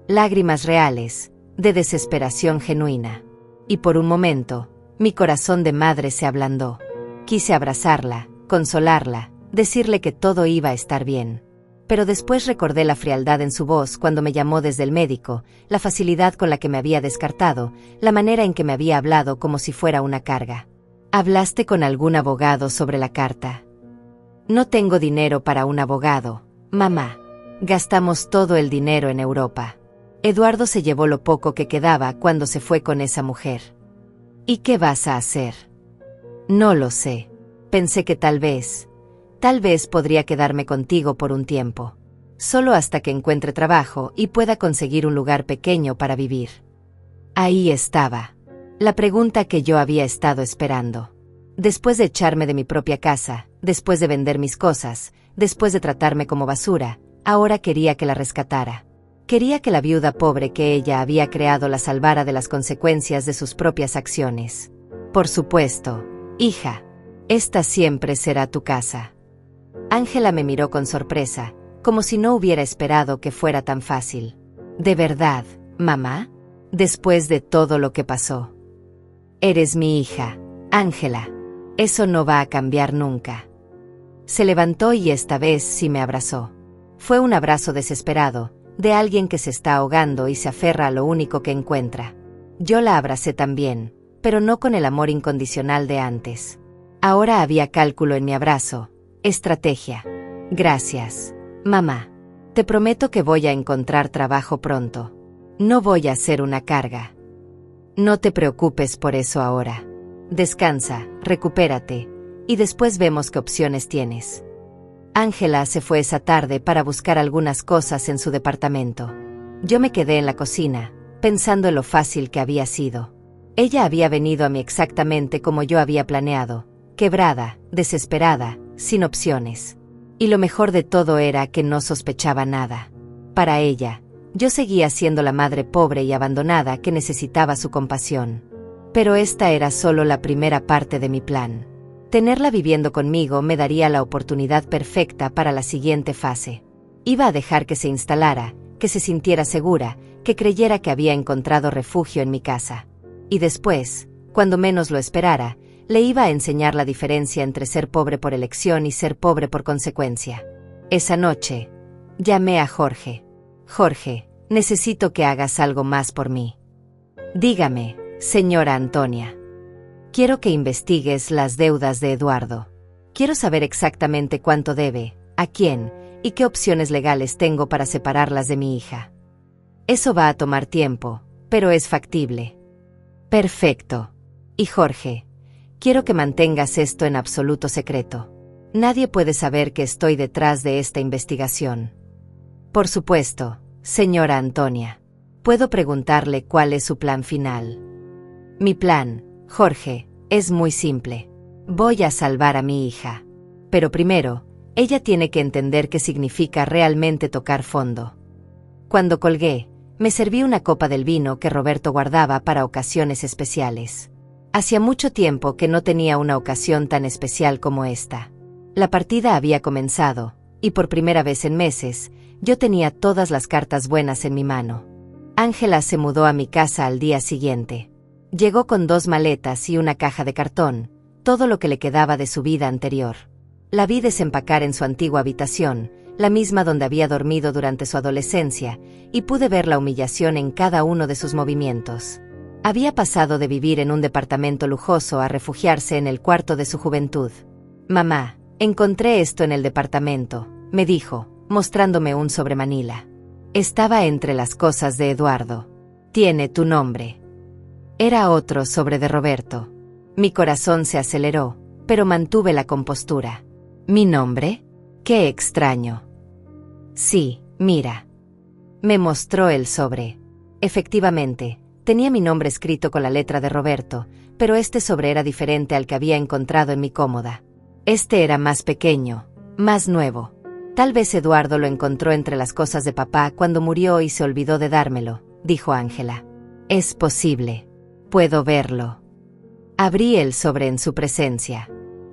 S1: Lágrimas reales, de desesperación genuina. Y por un momento, mi corazón de madre se ablandó. Quise abrazarla, consolarla, decirle que todo iba a estar bien. Pero después recordé la frialdad en su voz cuando me llamó desde el médico, la facilidad con la que me había descartado, la manera en que me había hablado como si fuera una carga. «¿Hablaste con algún abogado sobre la carta?» «No tengo dinero para un abogado, mamá. Gastamos todo el dinero en Europa. Eduardo se llevó lo poco que quedaba cuando se fue con esa mujer». «¿Y qué vas a hacer?» «No lo sé. Pensé que tal vez podría quedarme contigo por un tiempo. Solo hasta que encuentre trabajo y pueda conseguir un lugar pequeño para vivir». Ahí estaba. La pregunta que yo había estado esperando. Después de echarme de mi propia casa, después de vender mis cosas, después de tratarme como basura, ahora quería que la rescatara. Quería que la viuda pobre que ella había creado la salvara de las consecuencias de sus propias acciones. «Por supuesto, hija. Esta siempre será tu casa». Ángela me miró con sorpresa, como si no hubiera esperado que fuera tan fácil. «¿De verdad, mamá? Después de todo lo que pasó?» «Eres mi hija, Ángela. Eso no va a cambiar nunca». Se levantó y esta vez sí me abrazó. Fue un abrazo desesperado, de alguien que se está ahogando y se aferra a lo único que encuentra. Yo la abracé también, pero no con el amor incondicional de antes. Ahora había cálculo en mi abrazo, estrategia. «Gracias, mamá. Te prometo que voy a encontrar trabajo pronto. No voy a ser una carga. No te preocupes por eso ahora. Descansa, recupérate, y después vemos qué opciones tienes». Ángela se fue esa tarde para buscar algunas cosas en su departamento. Yo me quedé en la cocina, pensando en lo fácil que había sido. Ella había venido a mí exactamente como yo había planeado, quebrada, desesperada, sin opciones. Y lo mejor de todo era que no sospechaba nada. Para ella, yo seguía siendo la madre pobre y abandonada que necesitaba su compasión. Pero esta era solo la primera parte de mi plan. Tenerla viviendo conmigo me daría la oportunidad perfecta para la siguiente fase. Iba a dejar que se instalara, que se sintiera segura, que creyera que había encontrado refugio en mi casa. Y después, cuando menos lo esperara, le iba a enseñar la diferencia entre ser pobre por elección y ser pobre por consecuencia. Esa noche, llamé a Jorge. «Jorge, necesito que hagas algo más por mí». «Dígame, señora Antonia». «Quiero que investigues las deudas de Eduardo. Quiero saber exactamente cuánto debe, a quién, y qué opciones legales tengo para separarlas de mi hija». Eso va a tomar tiempo, pero es factible. Perfecto. Y Jorge, quiero que mantengas esto en absoluto secreto. Nadie puede saber que estoy detrás de esta investigación. Por supuesto, señora Antonia. ¿Puedo preguntarle cuál es su plan final? Mi plan, Jorge, es muy simple. Voy a salvar a mi hija. Pero primero, ella tiene que entender qué significa realmente tocar fondo. Cuando colgué, me serví una copa del vino que Roberto guardaba para ocasiones especiales. Hacía mucho tiempo que no tenía una ocasión tan especial como esta. La partida había comenzado, y por primera vez en meses, yo tenía todas las cartas buenas en mi mano. Ángela se mudó a mi casa al día siguiente. Llegó con 2 maletas y una caja de cartón, todo lo que le quedaba de su vida anterior. La vi desempacar en su antigua habitación, la misma donde había dormido durante su adolescencia, y pude ver la humillación en cada uno de sus movimientos. Había pasado de vivir en un departamento lujoso a refugiarse en el cuarto de su juventud. «Mamá, encontré esto en el departamento», me dijo, mostrándome un sobremanila. Estaba entre las cosas de Eduardo. «Tiene tu nombre». Era otro sobre de Roberto. Mi corazón se aceleró, pero mantuve la compostura. ¿Mi nombre? ¡Qué extraño! Sí, mira. Me mostró el sobre. Efectivamente, tenía mi nombre escrito con la letra de Roberto, pero este sobre era diferente al que había encontrado en mi cómoda. Este era más pequeño, más nuevo. Tal vez Eduardo lo encontró entre las cosas de papá cuando murió y se olvidó de dármelo, dijo Ángela. Es posible. Puedo verlo. Abrí el sobre en su presencia.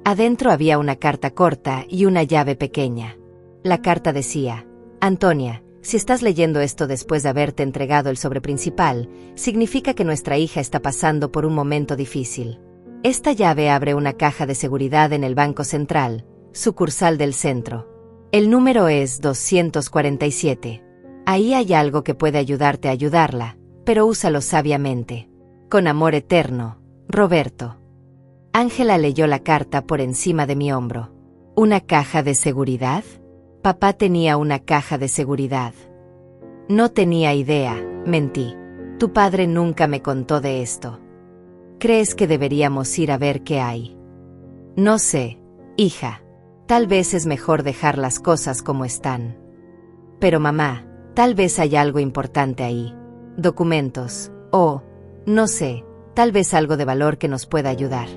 S1: Adentro había una carta corta y una llave pequeña. La carta decía: Antonia, si estás leyendo esto después de haberte entregado el sobre principal, significa que nuestra hija está pasando por un momento difícil. Esta llave abre una caja de seguridad en el Banco Central, sucursal del centro. El número es 247. Ahí hay algo que puede ayudarte a ayudarla, pero úsalo sabiamente. Con amor eterno, Roberto. Ángela leyó la carta por encima de mi hombro. ¿Una caja de seguridad? Papá tenía una caja de seguridad. No tenía idea, mentí. Tu padre nunca me contó de esto. ¿Crees que deberíamos ir a ver qué hay? No sé, hija. Tal vez es mejor dejar las cosas como están. Pero mamá, tal vez hay algo importante ahí. Documentos, o, no sé, tal vez algo de valor que nos pueda ayudar.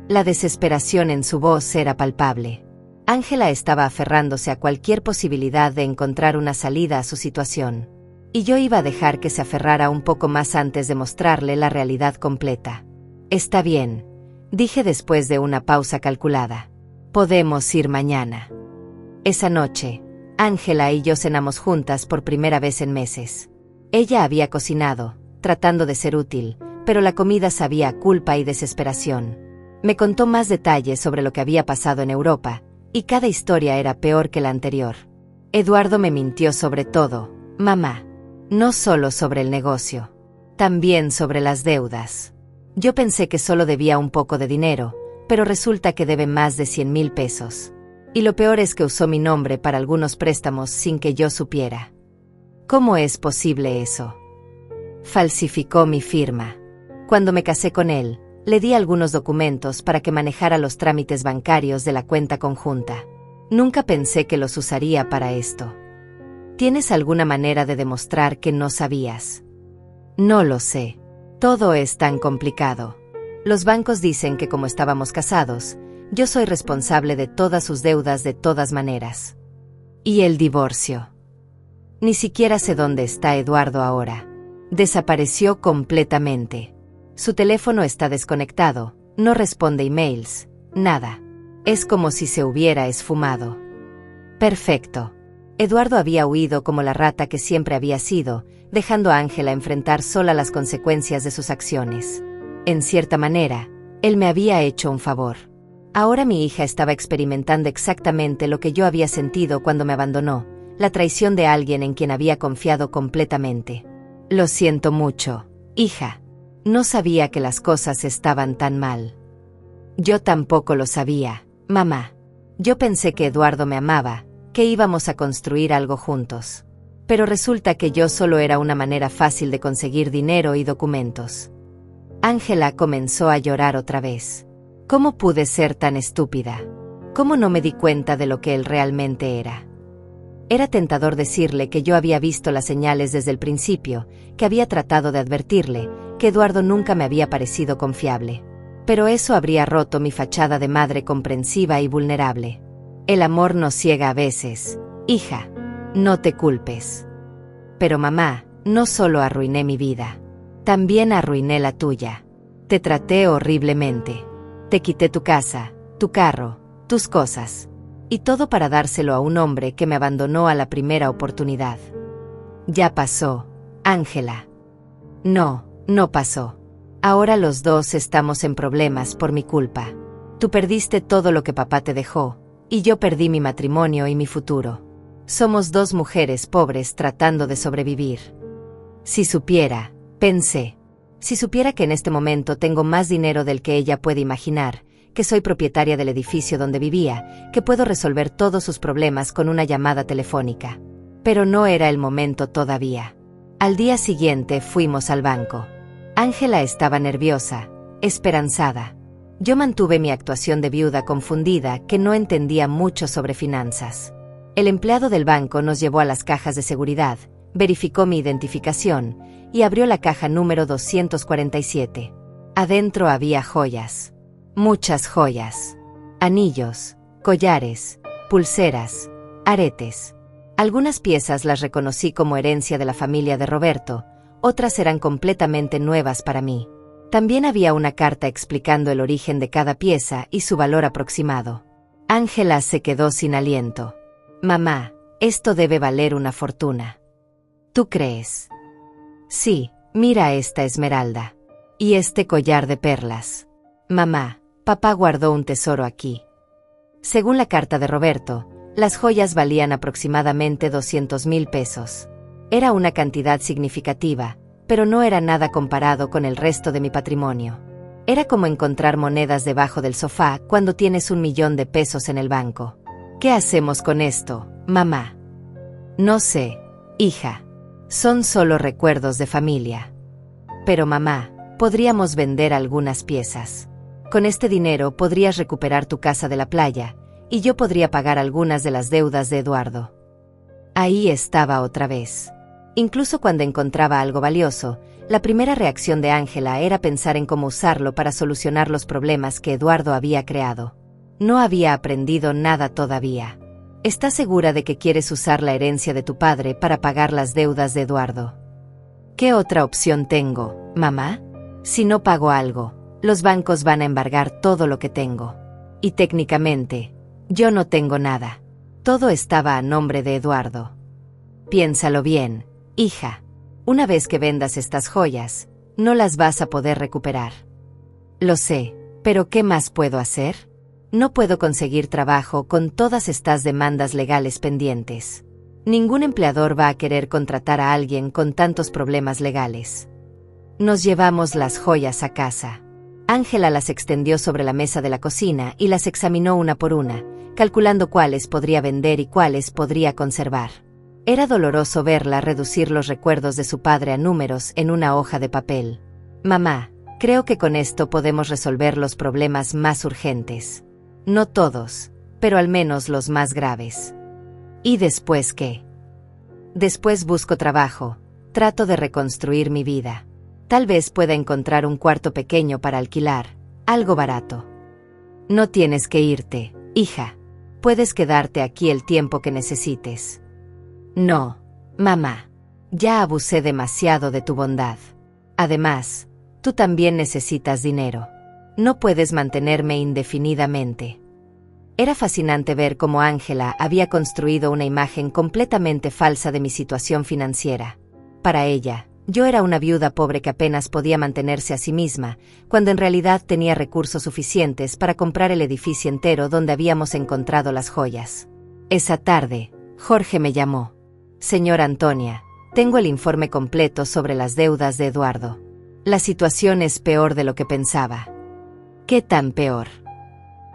S1: La desesperación en su voz era palpable. Ángela estaba aferrándose a cualquier posibilidad de encontrar una salida a su situación. Y yo iba a dejar que se aferrara un poco más antes de mostrarle la realidad completa. Está bien, dije después de una pausa calculada. Podemos ir mañana. Esa noche, Ángela y yo cenamos juntas por primera vez en meses. Ella había cocinado, tratando de ser útil, pero la comida sabía a culpa y desesperación. Me contó más detalles sobre lo que había pasado en Europa, y cada historia era peor que la anterior. Eduardo me mintió sobre todo, mamá. No solo sobre el negocio, también sobre las deudas. Yo pensé que solo debía un poco de dinero, pero resulta que debe más de 100,000 pesos. Y lo peor es que usó mi nombre para algunos préstamos sin que yo supiera. ¿Cómo es posible eso? Falsificó mi firma. Cuando me casé con él, le di algunos documentos para que manejara los trámites bancarios de la cuenta conjunta. Nunca pensé que los usaría para esto. ¿Tienes alguna manera de demostrar que no sabías? No lo sé. Todo es tan complicado. Los bancos dicen que como estábamos casados, yo soy responsable de todas sus deudas de todas maneras. ¿Y el divorcio? Ni siquiera sé dónde está Eduardo ahora. Desapareció completamente. Su teléfono está desconectado, no responde emails, nada. Es como si se hubiera esfumado. Perfecto. Eduardo había huido como la rata que siempre había sido, dejando a Ángela enfrentar sola las consecuencias de sus acciones. En cierta manera, él me había hecho un favor. Ahora mi hija estaba experimentando exactamente lo que yo había sentido cuando me abandonó, la traición de alguien en quien había confiado completamente. Lo siento mucho, hija. No sabía que las cosas estaban tan mal. Yo tampoco lo sabía, mamá. Yo pensé que Eduardo me amaba, que íbamos a construir algo juntos. Pero resulta que yo solo era una manera fácil de conseguir dinero y documentos. Ángela comenzó a llorar otra vez. ¿Cómo pude ser tan estúpida? ¿Cómo no me di cuenta de lo que él realmente era? Era tentador decirle que yo había visto las señales desde el principio, que había tratado de advertirle, que Eduardo nunca me había parecido confiable. Pero eso habría roto mi fachada de madre comprensiva y vulnerable. El amor nos ciega a veces. Hija, no te culpes. Pero mamá, no solo arruiné mi vida, también arruiné la tuya. Te traté horriblemente. Te quité tu casa, tu carro, tus cosas. Y todo para dárselo a un hombre que me abandonó a la primera oportunidad. Ya pasó, Ángela. No, no pasó. Ahora los dos estamos en problemas por mi culpa. Tú perdiste todo lo que papá te dejó, y yo perdí mi matrimonio y mi futuro. Somos dos mujeres pobres tratando de sobrevivir. Si supiera, pensé, si supiera que en este momento tengo más dinero del que ella puede imaginar, que soy propietaria del edificio donde vivía, que puedo resolver todos sus problemas con una llamada telefónica. Pero no era el momento todavía. Al día siguiente fuimos al banco. Ángela estaba nerviosa, esperanzada. Yo mantuve mi actuación de viuda confundida que no entendía mucho sobre finanzas. El empleado del banco nos llevó a las cajas de seguridad, verificó mi identificación y abrió la caja número 247. Adentro había joyas. Muchas joyas. Anillos, collares, pulseras, aretes. Algunas piezas las reconocí como herencia de la familia de Roberto, otras eran completamente nuevas para mí. También había una carta explicando el origen de cada pieza y su valor aproximado. Ángela se quedó sin aliento. Mamá, esto debe valer una fortuna. ¿Tú crees? Sí, mira esta esmeralda. Y este collar de perlas. Mamá, papá guardó un tesoro aquí. Según la carta de Roberto, las joyas valían aproximadamente 200,000 pesos. Era una cantidad significativa, pero no era nada comparado con el resto de mi patrimonio. Era como encontrar monedas debajo del sofá cuando tienes 1,000,000 de pesos en el banco. ¿Qué hacemos con esto, mamá? No sé, hija. Son solo recuerdos de familia. Pero mamá, podríamos vender algunas piezas. Con este dinero podrías recuperar tu casa de la playa, y yo podría pagar algunas de las deudas de Eduardo. Ahí estaba otra vez. Incluso cuando encontraba algo valioso, la primera reacción de Ángela era pensar en cómo usarlo para solucionar los problemas que Eduardo había creado. No había aprendido nada todavía. ¿Estás segura de que quieres usar la herencia de tu padre para pagar las deudas de Eduardo? ¿Qué otra opción tengo, mamá? Si no pago algo, los bancos van a embargar todo lo que tengo. Y técnicamente, yo no tengo nada. Todo estaba a nombre de Eduardo. Piénsalo bien, hija. Una vez que vendas estas joyas, no las vas a poder recuperar. Lo sé, pero ¿qué más puedo hacer? No puedo conseguir trabajo con todas estas demandas legales pendientes. Ningún empleador va a querer contratar a alguien con tantos problemas legales. Nos llevamos las joyas a casa. Ángela las extendió sobre la mesa de la cocina y las examinó una por una, calculando cuáles podría vender y cuáles podría conservar. Era doloroso verla reducir los recuerdos de su padre a números en una hoja de papel. Mamá, creo que con esto podemos resolver los problemas más urgentes. No todos, pero al menos los más graves. ¿Y después qué? Después busco trabajo, trato de reconstruir mi vida. Tal vez pueda encontrar un cuarto pequeño para alquilar, algo barato. No tienes que irte, hija. Puedes quedarte aquí el tiempo que necesites. No, mamá. Ya abusé demasiado de tu bondad. Además, tú también necesitas dinero. No puedes mantenerme indefinidamente. Era fascinante ver cómo Ángela había construido una imagen completamente falsa de mi situación financiera. Para ella, yo era una viuda pobre que apenas podía mantenerse a sí misma, cuando en realidad tenía recursos suficientes para comprar el edificio entero donde habíamos encontrado las joyas. Esa tarde, Jorge me llamó. Señora Antonia, tengo el informe completo sobre las deudas de Eduardo. La situación es peor de lo que pensaba. ¿Qué tan peor?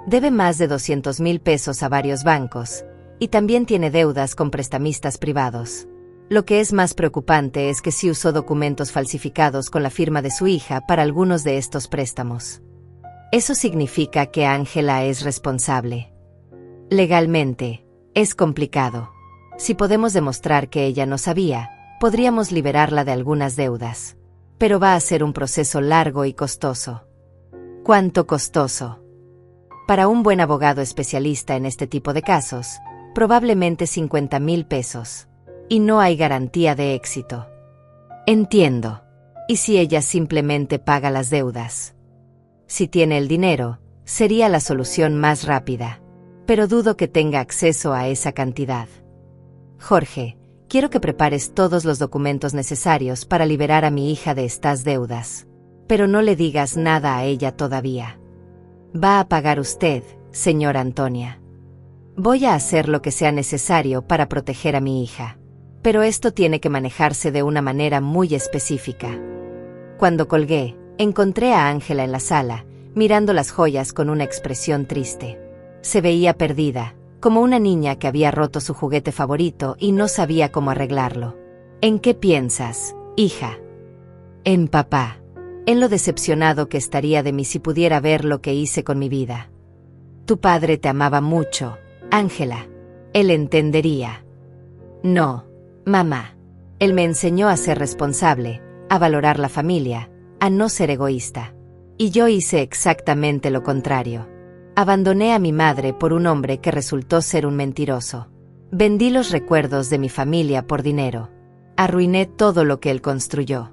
S1: Debe más de 200,000 pesos a varios bancos, y también tiene deudas con prestamistas privados. Lo que es más preocupante es que sí usó documentos falsificados con la firma de su hija para algunos de estos préstamos. Eso significa que Ángela es responsable. Legalmente, es complicado. Si podemos demostrar que ella no sabía, podríamos liberarla de algunas deudas. Pero va a ser un proceso largo y costoso. ¿Cuánto costoso? Para un buen abogado especialista en este tipo de casos, probablemente 50,000 pesos. Y no hay garantía de éxito. Entiendo. ¿Y si ella simplemente paga las deudas? Si tiene el dinero, sería la solución más rápida. Pero dudo que tenga acceso a esa cantidad. Jorge, quiero que prepares todos los documentos necesarios para liberar a mi hija de estas deudas. Pero no le digas nada a ella todavía. Va a pagar usted, señora Antonia. Voy a hacer lo que sea necesario para proteger a mi hija. Pero esto tiene que manejarse de una manera muy específica. Cuando colgué, encontré a Ángela en la sala, mirando las joyas con una expresión triste. Se veía perdida, como una niña que había roto su juguete favorito y no sabía cómo arreglarlo. ¿En qué piensas, hija? En papá. En lo decepcionado que estaría de mí si pudiera ver lo que hice con mi vida. Tu padre te amaba mucho, Ángela. Él entendería. No, mamá. Él me enseñó a ser responsable, a valorar la familia, a no ser egoísta. Y yo hice exactamente lo contrario. Abandoné a mi madre por un hombre que resultó ser un mentiroso. Vendí los recuerdos de mi familia por dinero. Arruiné todo lo que él construyó.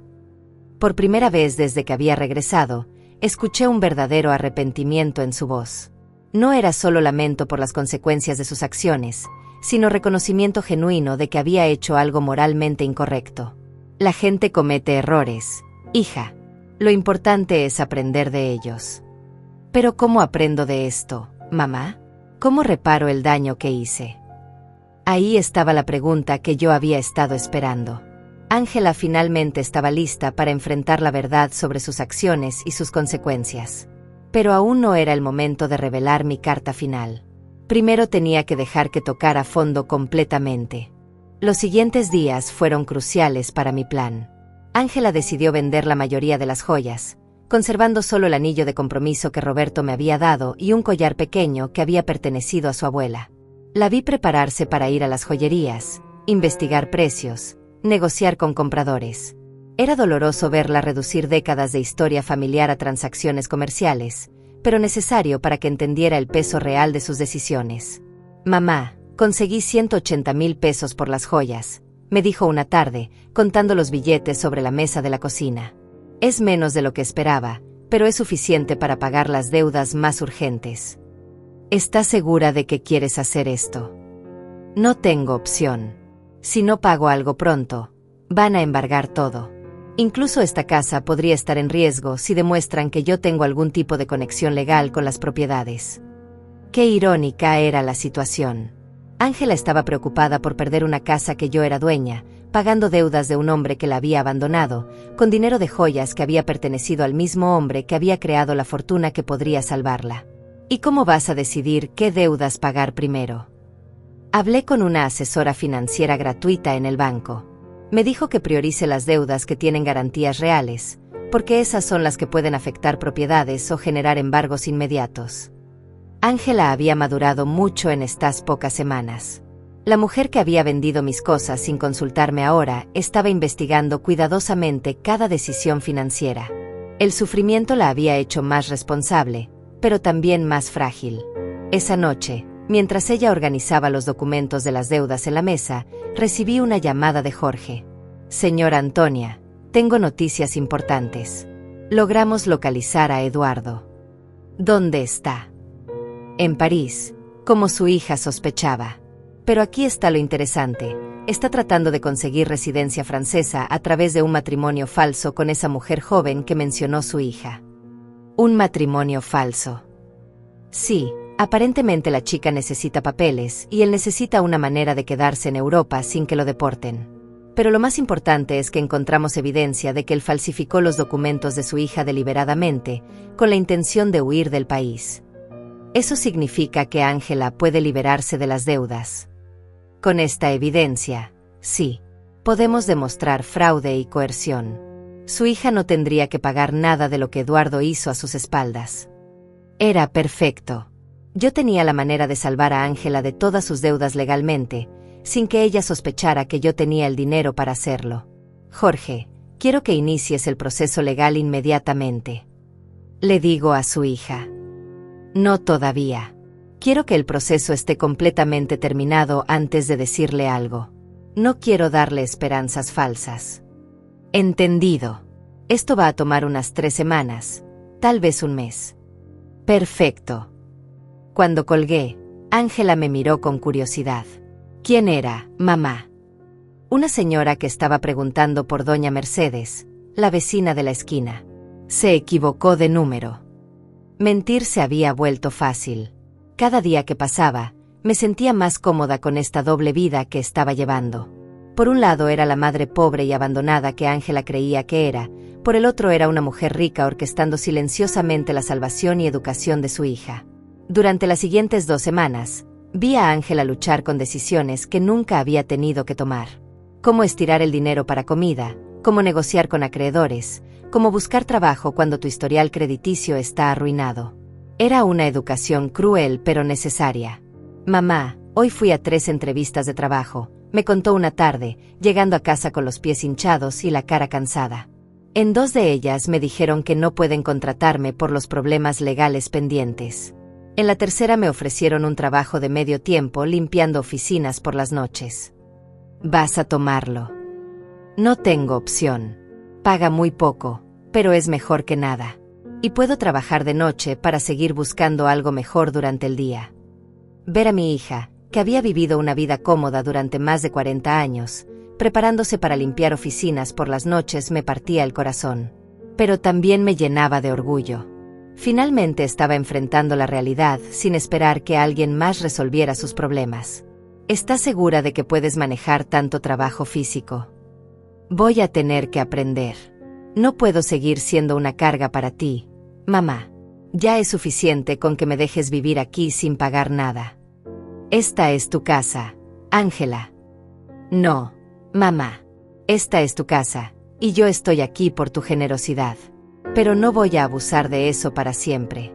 S1: Por primera vez desde que había regresado, escuché un verdadero arrepentimiento en su voz. No era solo lamento por las consecuencias de sus acciones, sino reconocimiento genuino de que había hecho algo moralmente incorrecto. La gente comete errores, hija. Lo importante es aprender de ellos. Pero ¿cómo aprendo de esto, mamá? ¿Cómo reparo el daño que hice? Ahí estaba la pregunta que yo había estado esperando. Ángela finalmente estaba lista para enfrentar la verdad sobre sus acciones y sus consecuencias. Pero aún no era el momento de revelar mi carta final. Primero tenía que dejar que tocara fondo completamente. Los siguientes días fueron cruciales para mi plan. Ángela decidió vender la mayoría de las joyas, conservando solo el anillo de compromiso que Roberto me había dado y un collar pequeño que había pertenecido a su abuela. La vi prepararse para ir a las joyerías, investigar precios, negociar con compradores. Era doloroso verla reducir décadas de historia familiar a transacciones comerciales, pero necesario para que entendiera el peso real de sus decisiones. Mamá, conseguí 180,000 pesos por las joyas, me dijo una tarde, contando los billetes sobre la mesa de la cocina. Es menos de lo que esperaba, pero es suficiente para pagar las deudas más urgentes. ¿Estás segura de que quieres hacer esto? No tengo opción. Si no pago algo pronto, van a embargar todo. Incluso esta casa podría estar en riesgo si demuestran que yo tengo algún tipo de conexión legal con las propiedades. Qué irónica era la situación. Ángela estaba preocupada por perder una casa que yo era dueña, pagando deudas de un hombre que la había abandonado, con dinero de joyas que había pertenecido al mismo hombre que había creado la fortuna que podría salvarla. ¿Y cómo vas a decidir qué deudas pagar primero? Hablé con una asesora financiera gratuita en el banco. Me dijo que priorice las deudas que tienen garantías reales, porque esas son las que pueden afectar propiedades o generar embargos inmediatos. Ángela había madurado mucho en estas pocas semanas. La mujer que había vendido mis cosas sin consultarme ahora estaba investigando cuidadosamente cada decisión financiera. El sufrimiento la había hecho más responsable, pero también más frágil. Esa noche, mientras ella organizaba los documentos de las deudas en la mesa, recibí una llamada de Jorge. Señora Antonia, tengo noticias importantes. Logramos localizar a Eduardo. ¿Dónde está? En París, como su hija sospechaba. Pero aquí está lo interesante. Está tratando de conseguir residencia francesa a través de un matrimonio falso con esa mujer joven que mencionó su hija. ¿Un matrimonio falso? Sí, aparentemente la chica necesita papeles y él necesita una manera de quedarse en Europa sin que lo deporten. Pero lo más importante es que encontramos evidencia de que él falsificó los documentos de su hija deliberadamente, con la intención de huir del país. Eso significa que Ángela puede liberarse de las deudas. Con esta evidencia, sí. Podemos demostrar fraude y coerción. Su hija no tendría que pagar nada de lo que Eduardo hizo a sus espaldas. Era perfecto. Yo tenía la manera de salvar a Ángela de todas sus deudas legalmente, sin que ella sospechara que yo tenía el dinero para hacerlo. Jorge, quiero que inicies el proceso legal inmediatamente. Le digo a su hija. No todavía. Quiero que el proceso esté completamente terminado antes de decirle algo. No quiero darle esperanzas falsas. Entendido. Esto va a tomar unas 3 semanas, tal vez un mes. Perfecto. Cuando colgué, Ángela me miró con curiosidad. ¿Quién era, mamá? Una señora que estaba preguntando por doña Mercedes, la vecina de la esquina. Se equivocó de número. Mentir se había vuelto fácil. Cada día que pasaba, me sentía más cómoda con esta doble vida que estaba llevando. Por un lado era la madre pobre y abandonada que Ángela creía que era, por el otro era una mujer rica orquestando silenciosamente la salvación y educación de su hija. Durante las siguientes 2 semanas, vi a Ángela luchar con decisiones que nunca había tenido que tomar. Cómo estirar el dinero para comida, cómo negociar con acreedores, cómo buscar trabajo cuando tu historial crediticio está arruinado. Era una educación cruel pero necesaria. Mamá, hoy fui a 3 entrevistas de trabajo, me contó una tarde, llegando a casa con los pies hinchados y la cara cansada. En 2 de ellas me dijeron que no pueden contratarme por los problemas legales pendientes. En la tercera me ofrecieron un trabajo de medio tiempo limpiando oficinas por las noches. Vas a tomarlo. No tengo opción. Paga muy poco, pero es mejor que nada. Y puedo trabajar de noche para seguir buscando algo mejor durante el día. Ver a mi hija, que había vivido una vida cómoda durante más de 40 años, preparándose para limpiar oficinas por las noches me partía el corazón. Pero también me llenaba de orgullo. Finalmente estaba enfrentando la realidad sin esperar que alguien más resolviera sus problemas. ¿Estás segura de que puedes manejar tanto trabajo físico? Voy a tener que aprender. No puedo seguir siendo una carga para ti, mamá. Ya es suficiente con que me dejes vivir aquí sin pagar nada. Esta es tu casa, Ángela. No, mamá. Esta es tu casa, y yo estoy aquí por tu generosidad. Pero no voy a abusar de eso para siempre.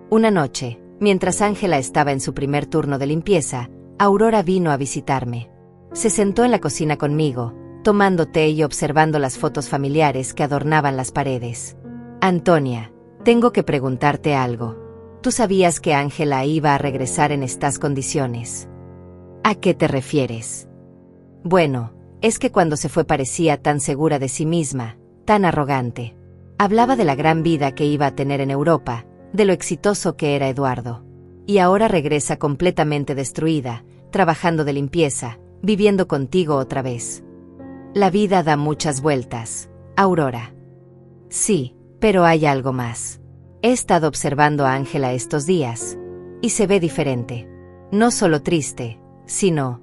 S1: Una noche, mientras Ángela estaba en su primer turno de limpieza, Aurora vino a visitarme. Se sentó en la cocina conmigo, tomando té y observando las fotos familiares que adornaban las paredes. Antonia, tengo que preguntarte algo. ¿Tú sabías que Ángela iba a regresar en estas condiciones? ¿A qué te refieres? Bueno, es que cuando se fue parecía tan segura de sí misma, tan arrogante. Hablaba de la gran vida que iba a tener en Europa, de lo exitoso que era Eduardo. Y ahora regresa completamente destruida, trabajando de limpieza, viviendo contigo otra vez. La vida da muchas vueltas, Aurora. Sí, pero hay algo más. He estado observando a Ángela estos días, y se ve diferente. No solo triste, sino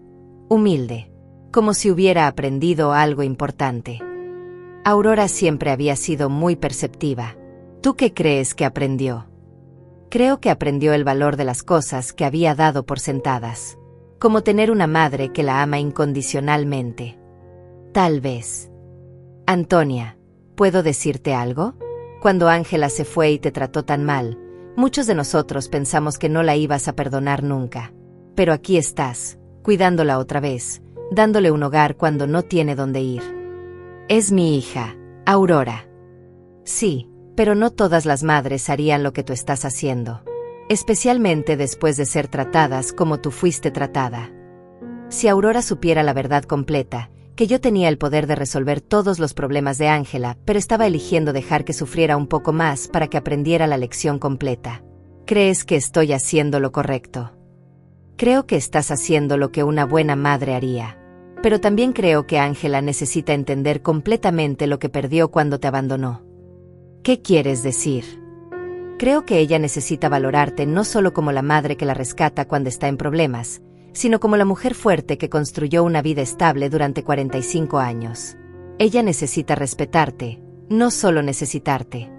S1: humilde, como si hubiera aprendido algo importante. Aurora siempre había sido muy perceptiva. ¿Tú qué crees que aprendió? Creo que aprendió el valor de las cosas que había dado por sentadas, como tener una madre que la ama incondicionalmente. Tal vez. Antonia, ¿puedo decirte algo? Cuando Ángela se fue y te trató tan mal, muchos de nosotros pensamos que no la ibas a perdonar nunca. Pero aquí estás, cuidándola otra vez, dándole un hogar cuando no tiene dónde ir. Es mi hija, Aurora. Sí, pero no todas las madres harían lo que tú estás haciendo. Especialmente después de ser tratadas como tú fuiste tratada. Si Aurora supiera la verdad completa, que yo tenía el poder de resolver todos los problemas de Ángela, pero estaba eligiendo dejar que sufriera un poco más para que aprendiera la lección completa. ¿Crees que estoy haciendo lo correcto? Creo que estás haciendo lo que una buena madre haría. Pero también creo que Ángela necesita entender completamente lo que perdió cuando te abandonó. ¿Qué quieres decir? Creo que ella necesita valorarte no solo como la madre que la rescata cuando está en problemas, sino como la mujer fuerte que construyó una vida estable durante 45 años. Ella necesita respetarte, no solo necesitarte.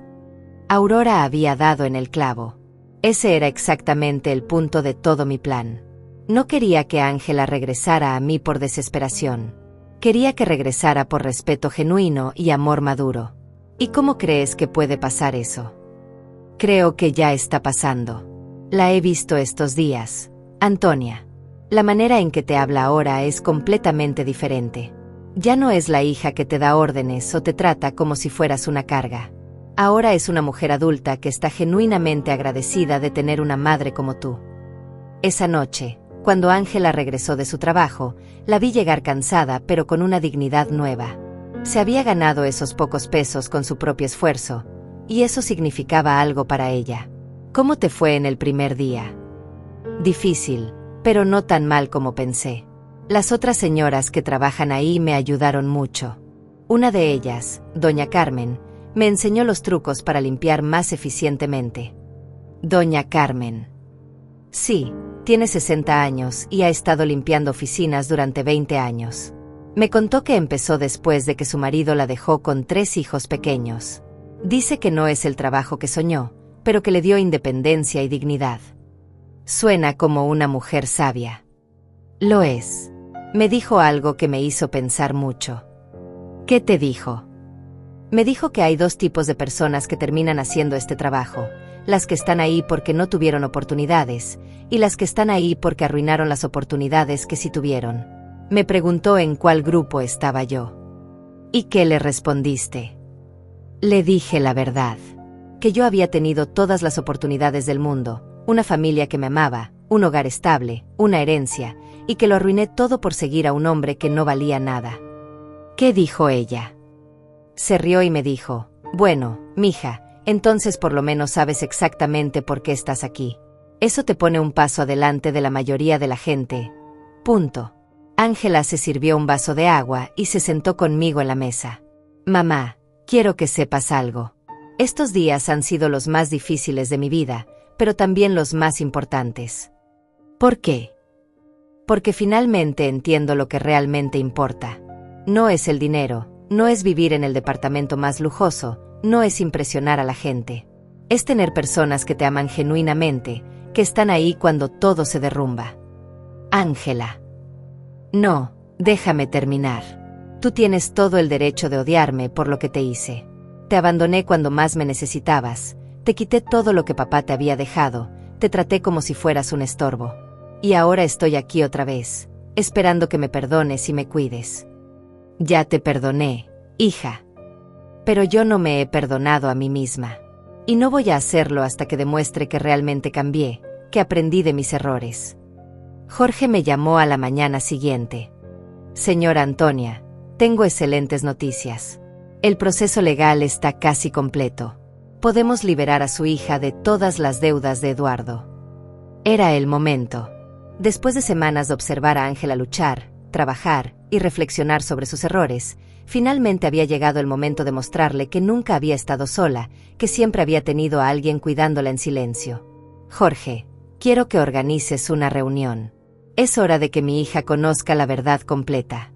S1: Aurora había dado en el clavo. Ese era exactamente el punto de todo mi plan. No quería que Ángela regresara a mí por desesperación. Quería que Quería que regresara por respeto genuino y amor maduro. ¿Y cómo crees que puede pasar eso? Creo que ya está pasando. La he visto estos días, Antonia. La manera en que te habla ahora es completamente diferente. Ya no es la hija que te da órdenes o te trata como si fueras una carga. Ahora es una mujer adulta que está genuinamente agradecida de tener una madre como tú. Esa noche, cuando Ángela regresó de su trabajo, la vi llegar cansada pero con una dignidad nueva. Se había ganado esos pocos pesos con su propio esfuerzo, y eso significaba algo para ella. ¿Cómo te fue en el primer día? Difícil, pero no tan mal como pensé. Las otras señoras que trabajan ahí me ayudaron mucho. Una de ellas, doña Carmen, me enseñó los trucos para limpiar más eficientemente. Doña Carmen. Sí, tiene 60 años y ha estado limpiando oficinas durante 20 años. Me contó que empezó después de que su marido la dejó con 3 hijos pequeños. Dice que no es el trabajo que soñó, pero que le dio independencia y dignidad. Suena como una mujer sabia. Lo es. Me dijo algo que me hizo pensar mucho. ¿Qué te dijo? Me dijo que hay 2 tipos de personas que terminan haciendo este trabajo: las que están ahí porque no tuvieron oportunidades, y las que están ahí porque arruinaron las oportunidades que sí tuvieron. Me preguntó en cuál grupo estaba yo. ¿Y qué le respondiste? Le dije la verdad, que yo había tenido todas las oportunidades del mundo, una familia que me amaba, un hogar estable, una herencia, y que lo arruiné todo por seguir a un hombre que no valía nada. ¿Qué dijo ella? Se rió y me dijo: bueno, mija, entonces por lo menos sabes exactamente por qué estás aquí. Eso te pone un paso adelante de la mayoría de la gente. Punto. Ángela se sirvió un vaso de agua y se sentó conmigo en la mesa. Mamá, quiero que sepas algo. Estos días han sido los más difíciles de mi vida, pero también los más importantes. ¿Por qué? Porque finalmente entiendo lo que realmente importa. No es el dinero, no es vivir en el departamento más lujoso, no es impresionar a la gente. Es tener personas que te aman genuinamente, que están ahí cuando todo se derrumba. Ángela. No, déjame terminar. Tú tienes todo el derecho de odiarme por lo que te hice. Te abandoné cuando más me necesitabas, te quité todo lo que papá te había dejado, te traté como si fueras un estorbo. Y ahora estoy aquí otra vez, esperando que me perdones y me cuides. Ya te perdoné, hija. Pero yo no me he perdonado a mí misma. Y no voy a hacerlo hasta que demuestre que realmente cambié, que aprendí de mis errores. Jorge me llamó a la mañana siguiente. Señora Antonia, tengo excelentes noticias. El proceso legal está casi completo. Podemos liberar a su hija de todas las deudas de Eduardo. Era el momento. Después de semanas de observar a Ángela luchar, trabajar y reflexionar sobre sus errores, finalmente había llegado el momento de mostrarle que nunca había estado sola, que siempre había tenido a alguien cuidándola en silencio. Jorge, quiero que organices una reunión. Es hora de que mi hija conozca la verdad completa.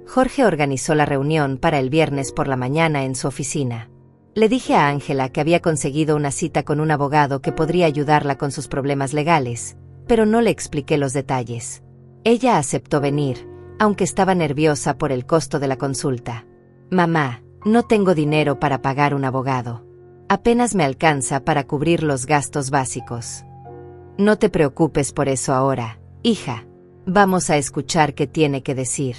S1: Jorge organizó la reunión para el viernes por la mañana en su oficina. Le dije a Ángela que había conseguido una cita con un abogado que podría ayudarla con sus problemas legales, pero no le expliqué los detalles. Ella aceptó venir, aunque estaba nerviosa por el costo de la consulta. Mamá, no tengo dinero para pagar un abogado. Apenas me alcanza para cubrir los gastos básicos. No te preocupes por eso ahora, hija. Vamos a escuchar qué tiene que decir.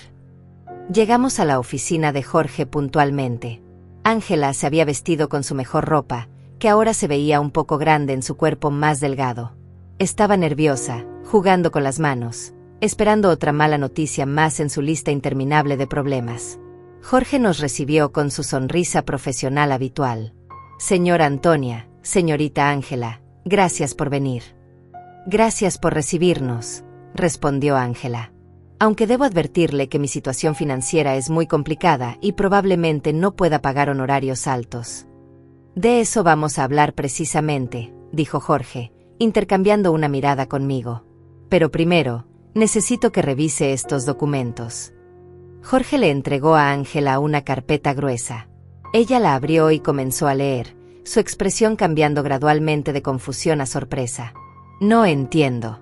S1: Llegamos a la oficina de Jorge puntualmente. Ángela se había vestido con su mejor ropa, que ahora se veía un poco grande en su cuerpo más delgado. Estaba nerviosa, jugando con las manos, esperando otra mala noticia más en su lista interminable de problemas. Jorge nos recibió con su sonrisa profesional habitual. Señora Antonia, señorita Ángela, gracias por venir. Gracias por recibirnos, respondió Ángela. Aunque debo advertirle que mi situación financiera es muy complicada y probablemente no pueda pagar honorarios altos. De eso vamos a hablar precisamente, dijo Jorge, intercambiando una mirada conmigo. Pero primero, necesito que revise estos documentos. Jorge le entregó a Ángela una carpeta gruesa. Ella la abrió y comenzó a leer, su expresión cambiando gradualmente de confusión a sorpresa. No entiendo.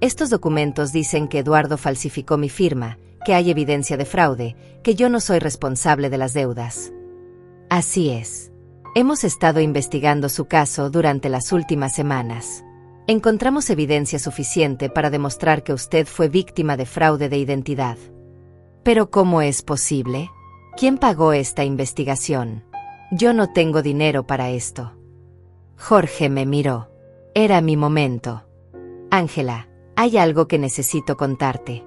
S1: Estos documentos dicen que Eduardo falsificó mi firma, que hay evidencia de fraude, que yo no soy responsable de las deudas. Así es. Hemos estado investigando su caso durante las últimas semanas. Encontramos evidencia suficiente para demostrar que usted fue víctima de fraude de identidad. ¿Pero cómo es posible? ¿Quién pagó esta investigación? Yo no tengo dinero para esto. Jorge me miró. Era mi momento. Ángela, hay algo que necesito contarte.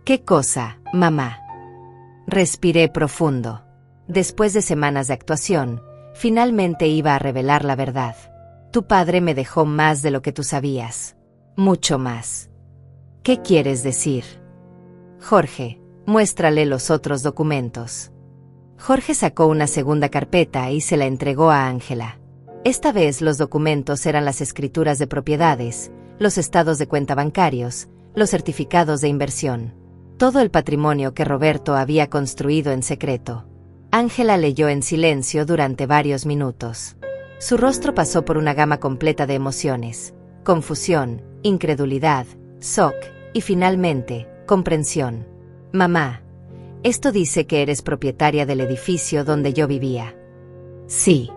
S1: ¿Qué cosa, mamá? Respiré profundo. Después de semanas de actuación, finalmente iba a revelar la verdad. Tu padre me dejó más de lo que tú sabías. Mucho más. ¿Qué quieres decir? Jorge, muéstrale los otros documentos. Jorge sacó una segunda carpeta y se la entregó a Ángela. Esta vez los documentos eran las escrituras de propiedades, los estados de cuenta bancarios, los certificados de inversión. Todo el patrimonio que Roberto había construido en secreto. Ángela leyó en silencio durante varios minutos. Su rostro pasó por una gama completa de emociones: confusión, incredulidad, shock y finalmente, comprensión. Mamá, esto dice que eres propietaria del edificio donde yo vivía. Sí.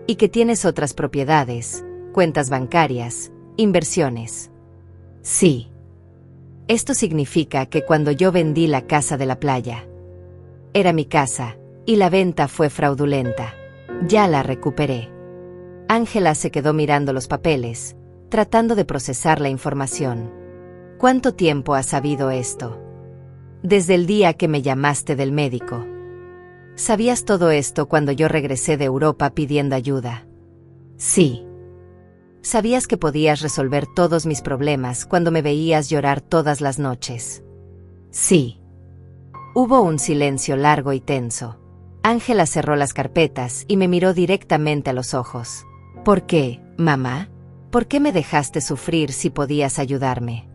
S1: Y que tienes otras propiedades, cuentas bancarias, inversiones. Sí. Esto significa que cuando yo vendí la casa de la playa, era mi casa, y la venta fue fraudulenta. Ya la recuperé. Ángela se quedó mirando los papeles, tratando de procesar la información. ¿Cuánto tiempo has sabido esto? Desde el día que me llamaste del médico. ¿Sabías todo esto cuando yo regresé de Europa pidiendo ayuda? Sí. ¿Sabías que podías resolver todos mis problemas cuando me veías llorar todas las noches? Sí. Hubo un silencio largo y tenso. Ángela cerró las carpetas y me miró directamente a los ojos. ¿Por qué, mamá? ¿Por qué me dejaste sufrir si podías ayudarme?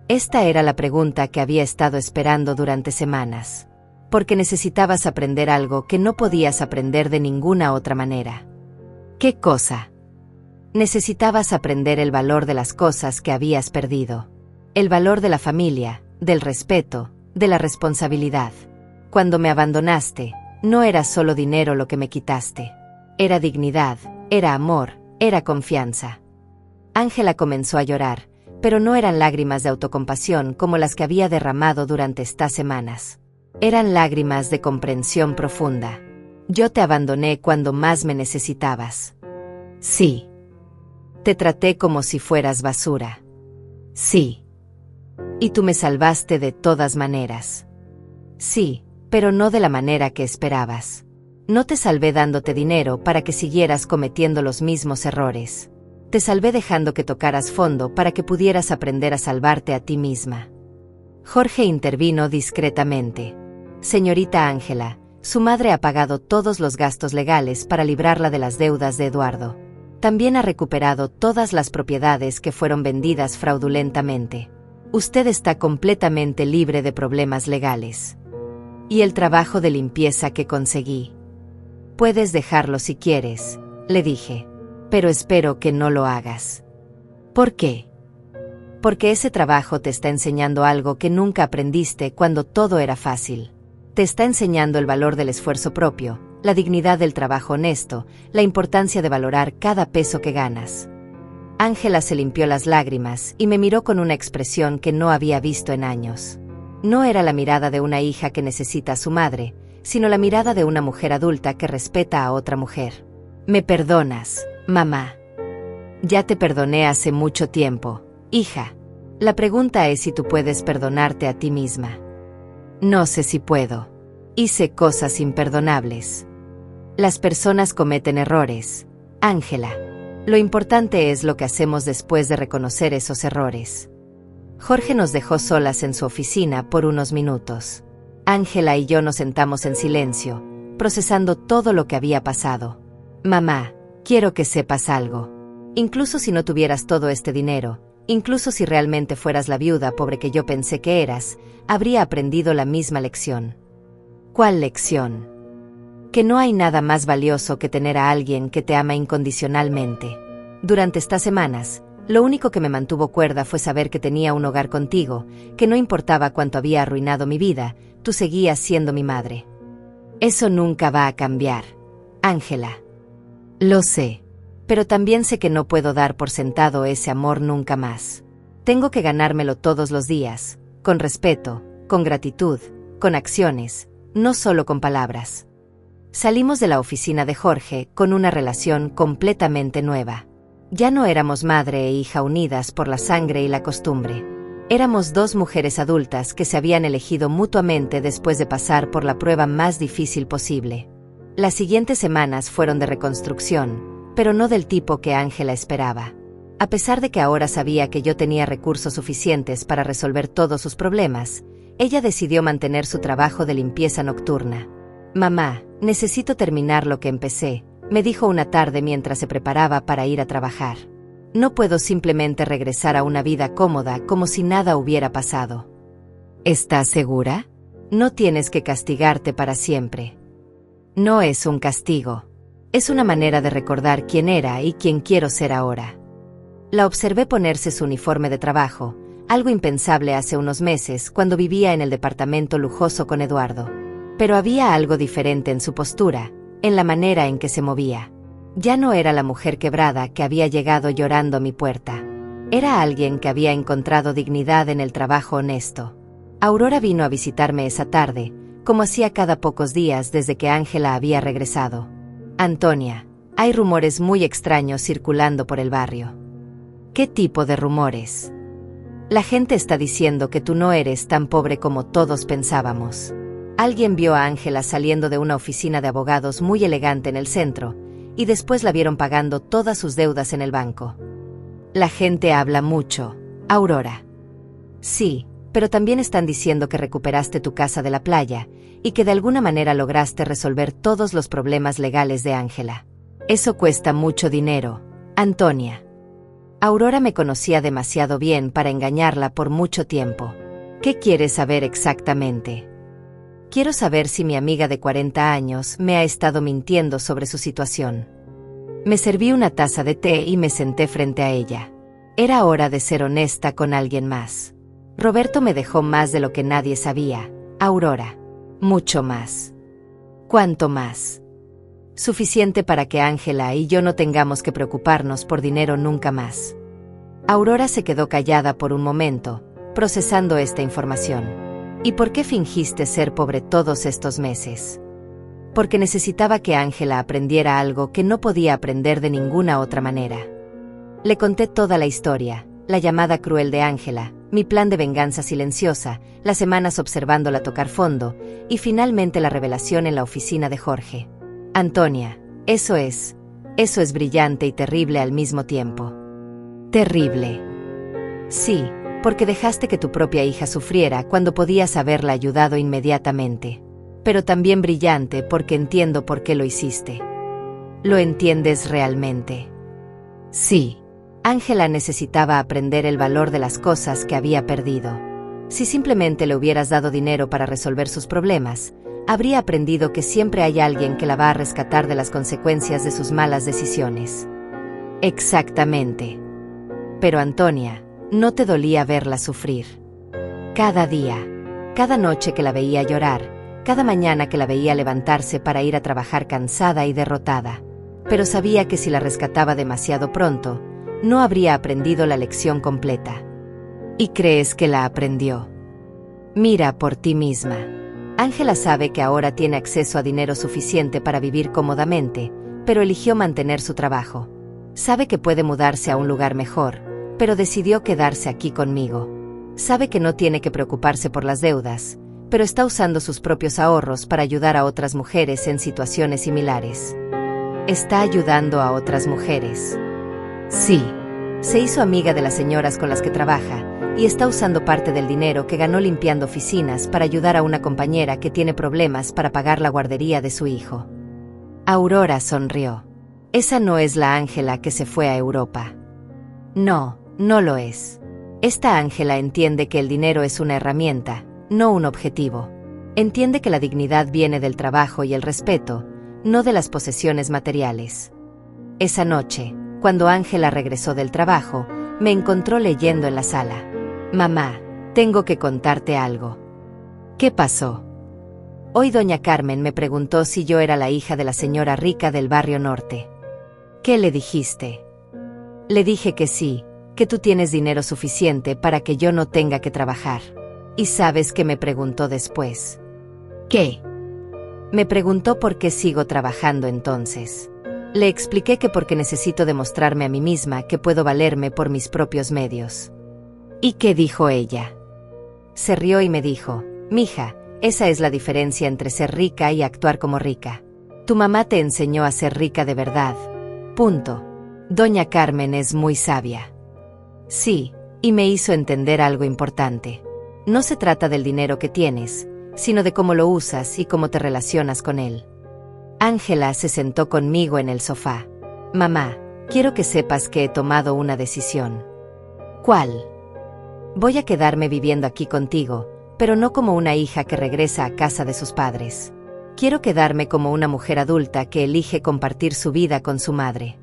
S1: Esta era la pregunta que había estado esperando durante semanas. Porque necesitabas aprender algo que no podías aprender de ninguna otra manera. ¿Qué cosa? Necesitabas aprender el valor de las cosas que habías perdido. El valor de la familia, del respeto, de la responsabilidad. Cuando me abandonaste, no era solo dinero lo que me quitaste. Era dignidad, era amor, era confianza. Ángela comenzó a llorar, pero no eran lágrimas de autocompasión como las que había derramado durante estas semanas. Eran lágrimas de comprensión profunda. Yo te abandoné cuando más me necesitabas. Sí. Te traté como si fueras basura. Sí. Y tú me salvaste de todas maneras. Sí, pero no de la manera que esperabas. No te salvé dándote dinero para que siguieras cometiendo los mismos errores. Te salvé dejando que tocaras fondo para que pudieras aprender a salvarte a ti misma. Jorge intervino discretamente. Señorita Ángela, su madre ha pagado todos los gastos legales para librarla de las deudas de Eduardo. También ha recuperado todas las propiedades que fueron vendidas fraudulentamente. Usted está completamente libre de problemas legales. Y el trabajo de limpieza que conseguí. Puedes dejarlo si quieres, le dije. Pero espero que no lo hagas. ¿Por qué? Porque ese trabajo te está enseñando algo que nunca aprendiste cuando todo era fácil. Te está enseñando el valor del esfuerzo propio, la dignidad del trabajo honesto, la importancia de valorar cada peso que ganas. Ángela se limpió las lágrimas y me miró con una expresión que no había visto en años. No era la mirada de una hija que necesita a su madre, sino la mirada de una mujer adulta que respeta a otra mujer. ¿Me perdonas, mamá? Ya te perdoné hace mucho tiempo, hija. La pregunta es si tú puedes perdonarte a ti misma. No sé si puedo. Hice cosas imperdonables. Las personas cometen errores, Ángela. Lo importante es lo que hacemos después de reconocer esos errores. Jorge nos dejó solas en su oficina por unos minutos. Ángela y yo nos sentamos en silencio, procesando todo lo que había pasado. Mamá, quiero que sepas algo. Incluso si no tuvieras todo este dinero, incluso si realmente fueras la viuda pobre que yo pensé que eras, habría aprendido la misma lección. ¿Cuál lección? Que no hay nada más valioso que tener a alguien que te ama incondicionalmente. Durante estas semanas, Lo único que me mantuvo cuerda fue saber que tenía un hogar contigo, que no importaba cuánto había arruinado mi vida, tú seguías siendo mi madre. Eso nunca va a cambiar, Ángela. Lo sé. Pero también sé que no puedo dar por sentado ese amor nunca más. Tengo que ganármelo todos los días, con respeto, con gratitud, con acciones, no solo con palabras. Salimos de la oficina de Jorge con una relación completamente nueva. Ya no éramos madre e hija unidas por la sangre y la costumbre. Éramos dos mujeres adultas que se habían elegido mutuamente después de pasar por la prueba más difícil posible. Las siguientes semanas fueron de reconstrucción, pero no del tipo que Ángela esperaba. A pesar de que ahora sabía que yo tenía recursos suficientes para resolver todos sus problemas, ella decidió mantener su trabajo de limpieza nocturna. «Mamá, necesito terminar lo que empecé», me dijo una tarde mientras se preparaba para ir a trabajar. «No puedo simplemente regresar a una vida cómoda como si nada hubiera pasado». «¿Estás segura? No tienes que castigarte para siempre». «No es un castigo. Es una manera de recordar quién era y quién quiero ser ahora». La observé ponerse su uniforme de trabajo, algo impensable hace unos meses cuando vivía en el departamento lujoso con Eduardo. Pero había algo diferente en su postura, en la manera en que se movía. Ya no era la mujer quebrada que había llegado llorando a mi puerta. Era alguien que había encontrado dignidad en el trabajo honesto. Aurora vino a visitarme esa tarde, como hacía cada pocos días desde que Ángela había regresado. «Antonia, hay rumores muy extraños circulando por el barrio». «¿Qué tipo de rumores?» «La gente está diciendo que tú no eres tan pobre como todos pensábamos». Alguien vio a Ángela saliendo de una oficina de abogados muy elegante en el centro, y después la vieron pagando todas sus deudas en el banco. «La gente habla mucho, Aurora». «Sí, pero también están diciendo que recuperaste tu casa de la playa, y que de alguna manera lograste resolver todos los problemas legales de Ángela. Eso cuesta mucho dinero, Antonia». Aurora me conocía demasiado bien para engañarla por mucho tiempo. «¿Qué quieres saber exactamente?» «Quiero saber si mi amiga de 40 años me ha estado mintiendo sobre su situación». Me serví una taza de té y me senté frente a ella. Era hora de ser honesta con alguien más. Roberto me dejó más de lo que nadie sabía, Aurora. Mucho más. ¿Cuánto más? Suficiente para que Ángela y yo no tengamos que preocuparnos por dinero nunca más. Aurora se quedó callada por un momento, procesando esta información. «¿Y por qué fingiste ser pobre todos estos meses?» «Porque necesitaba que Ángela aprendiera algo que no podía aprender de ninguna otra manera». Le conté toda la historia, la llamada cruel de Ángela, mi plan de venganza silenciosa, las semanas observándola tocar fondo, y finalmente la revelación en la oficina de Jorge. «Antonia, eso es brillante y terrible al mismo tiempo». «¿Terrible?» «Sí, porque dejaste que tu propia hija sufriera cuando podías haberla ayudado inmediatamente. Pero también brillante porque entiendo por qué lo hiciste». «¿Lo entiendes realmente?» «Sí». Ángela necesitaba aprender el valor de las cosas que había perdido. Si simplemente le hubieras dado dinero para resolver sus problemas, habría aprendido que siempre hay alguien que la va a rescatar de las consecuencias de sus malas decisiones. Exactamente. Pero Antonia, no te dolía verla sufrir. Cada día, cada noche que la veía llorar, cada mañana que la veía levantarse para ir a trabajar cansada y derrotada. Pero sabía que si la rescataba demasiado pronto, no habría aprendido la lección completa. ¿Y crees que la aprendió? Mira por ti misma. Ángela sabe que ahora tiene acceso a dinero suficiente para vivir cómodamente, pero eligió mantener su trabajo. Sabe que puede mudarse a un lugar mejor, pero decidió quedarse aquí conmigo. Sabe que no tiene que preocuparse por las deudas, pero está usando sus propios ahorros para ayudar a otras mujeres en situaciones similares. Está ayudando a otras mujeres. Sí, se hizo amiga de las señoras con las que trabaja, y está usando parte del dinero que ganó limpiando oficinas para ayudar a una compañera que tiene problemas para pagar la guardería de su hijo. Aurora sonrió. Esa no es la Ángela que se fue a Europa. No, no lo es. Esta Ángela entiende que el dinero es una herramienta, no un objetivo. Entiende que la dignidad viene del trabajo y el respeto, no de las posesiones materiales. Esa noche, cuando Ángela regresó del trabajo, Me encontró leyendo en la sala. Mamá, tengo que contarte algo. ¿Qué pasó? Hoy doña Carmen me preguntó si yo era la hija de la señora rica del barrio norte. ¿Qué le dijiste? Le dije que sí, que tú tienes dinero suficiente para que yo no tenga que trabajar. ¿Y sabes qué me preguntó después? ¿Qué? Me preguntó por qué sigo trabajando entonces. Le expliqué que porque necesito demostrarme a mí misma que puedo valerme por mis propios medios. ¿Y qué dijo ella? Se rió y me dijo, mija, esa es la diferencia entre ser rica y actuar como rica. Tu mamá te enseñó a ser rica de verdad. Punto. Doña Carmen es muy sabia. Sí, y me hizo entender algo importante. No se trata del dinero que tienes, sino de cómo lo usas y cómo te relacionas con él. Ángela se sentó conmigo en el sofá. Mamá, quiero que sepas que he tomado una decisión. ¿Cuál? Voy a quedarme viviendo aquí contigo, pero no como una hija que regresa a casa de sus padres. Quiero quedarme como una mujer adulta que elige compartir su vida con su madre.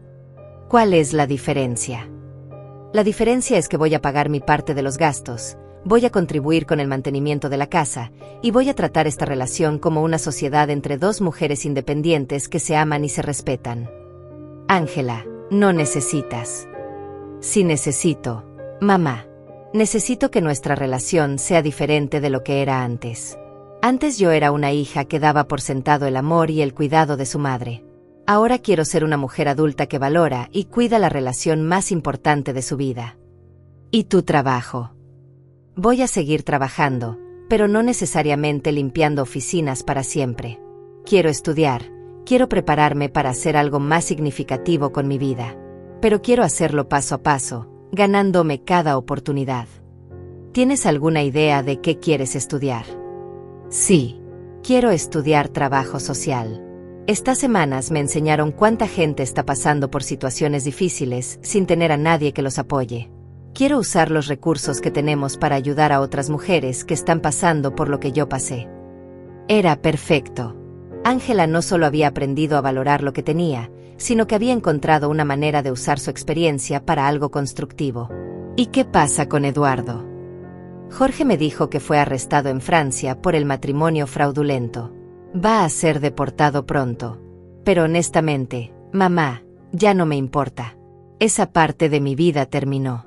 S1: ¿Cuál es la diferencia? La diferencia es que voy a pagar mi parte de los gastos, voy a contribuir con el mantenimiento de la casa, y voy a tratar esta relación como una sociedad entre dos mujeres independientes que se aman y se respetan. Ángela, no necesitas. Sí necesito, mamá. Necesito que nuestra relación sea diferente de lo que era antes. Antes yo era una hija que daba por sentado el amor y el cuidado de su madre. Ahora quiero ser una mujer adulta que valora y cuida la relación más importante de su vida. ¿Y tu trabajo? Voy a seguir trabajando, pero no necesariamente limpiando oficinas para siempre. Quiero estudiar, quiero prepararme para hacer algo más significativo con mi vida. Pero quiero hacerlo paso a paso, ganándome cada oportunidad. ¿Tienes alguna idea de qué quieres estudiar? Sí, quiero estudiar trabajo social. Estas semanas me enseñaron cuánta gente está pasando por situaciones difíciles sin tener a nadie que los apoye. Quiero usar los recursos que tenemos para ayudar a otras mujeres que están pasando por lo que yo pasé. Era perfecto. Ángela no solo había aprendido a valorar lo que tenía, sino que había encontrado una manera de usar su experiencia para algo constructivo. ¿Y qué pasa con Eduardo? Jorge me dijo que fue arrestado en Francia por el matrimonio fraudulento. Va a ser deportado pronto. Pero honestamente, mamá, ya no me importa. Esa parte de mi vida terminó.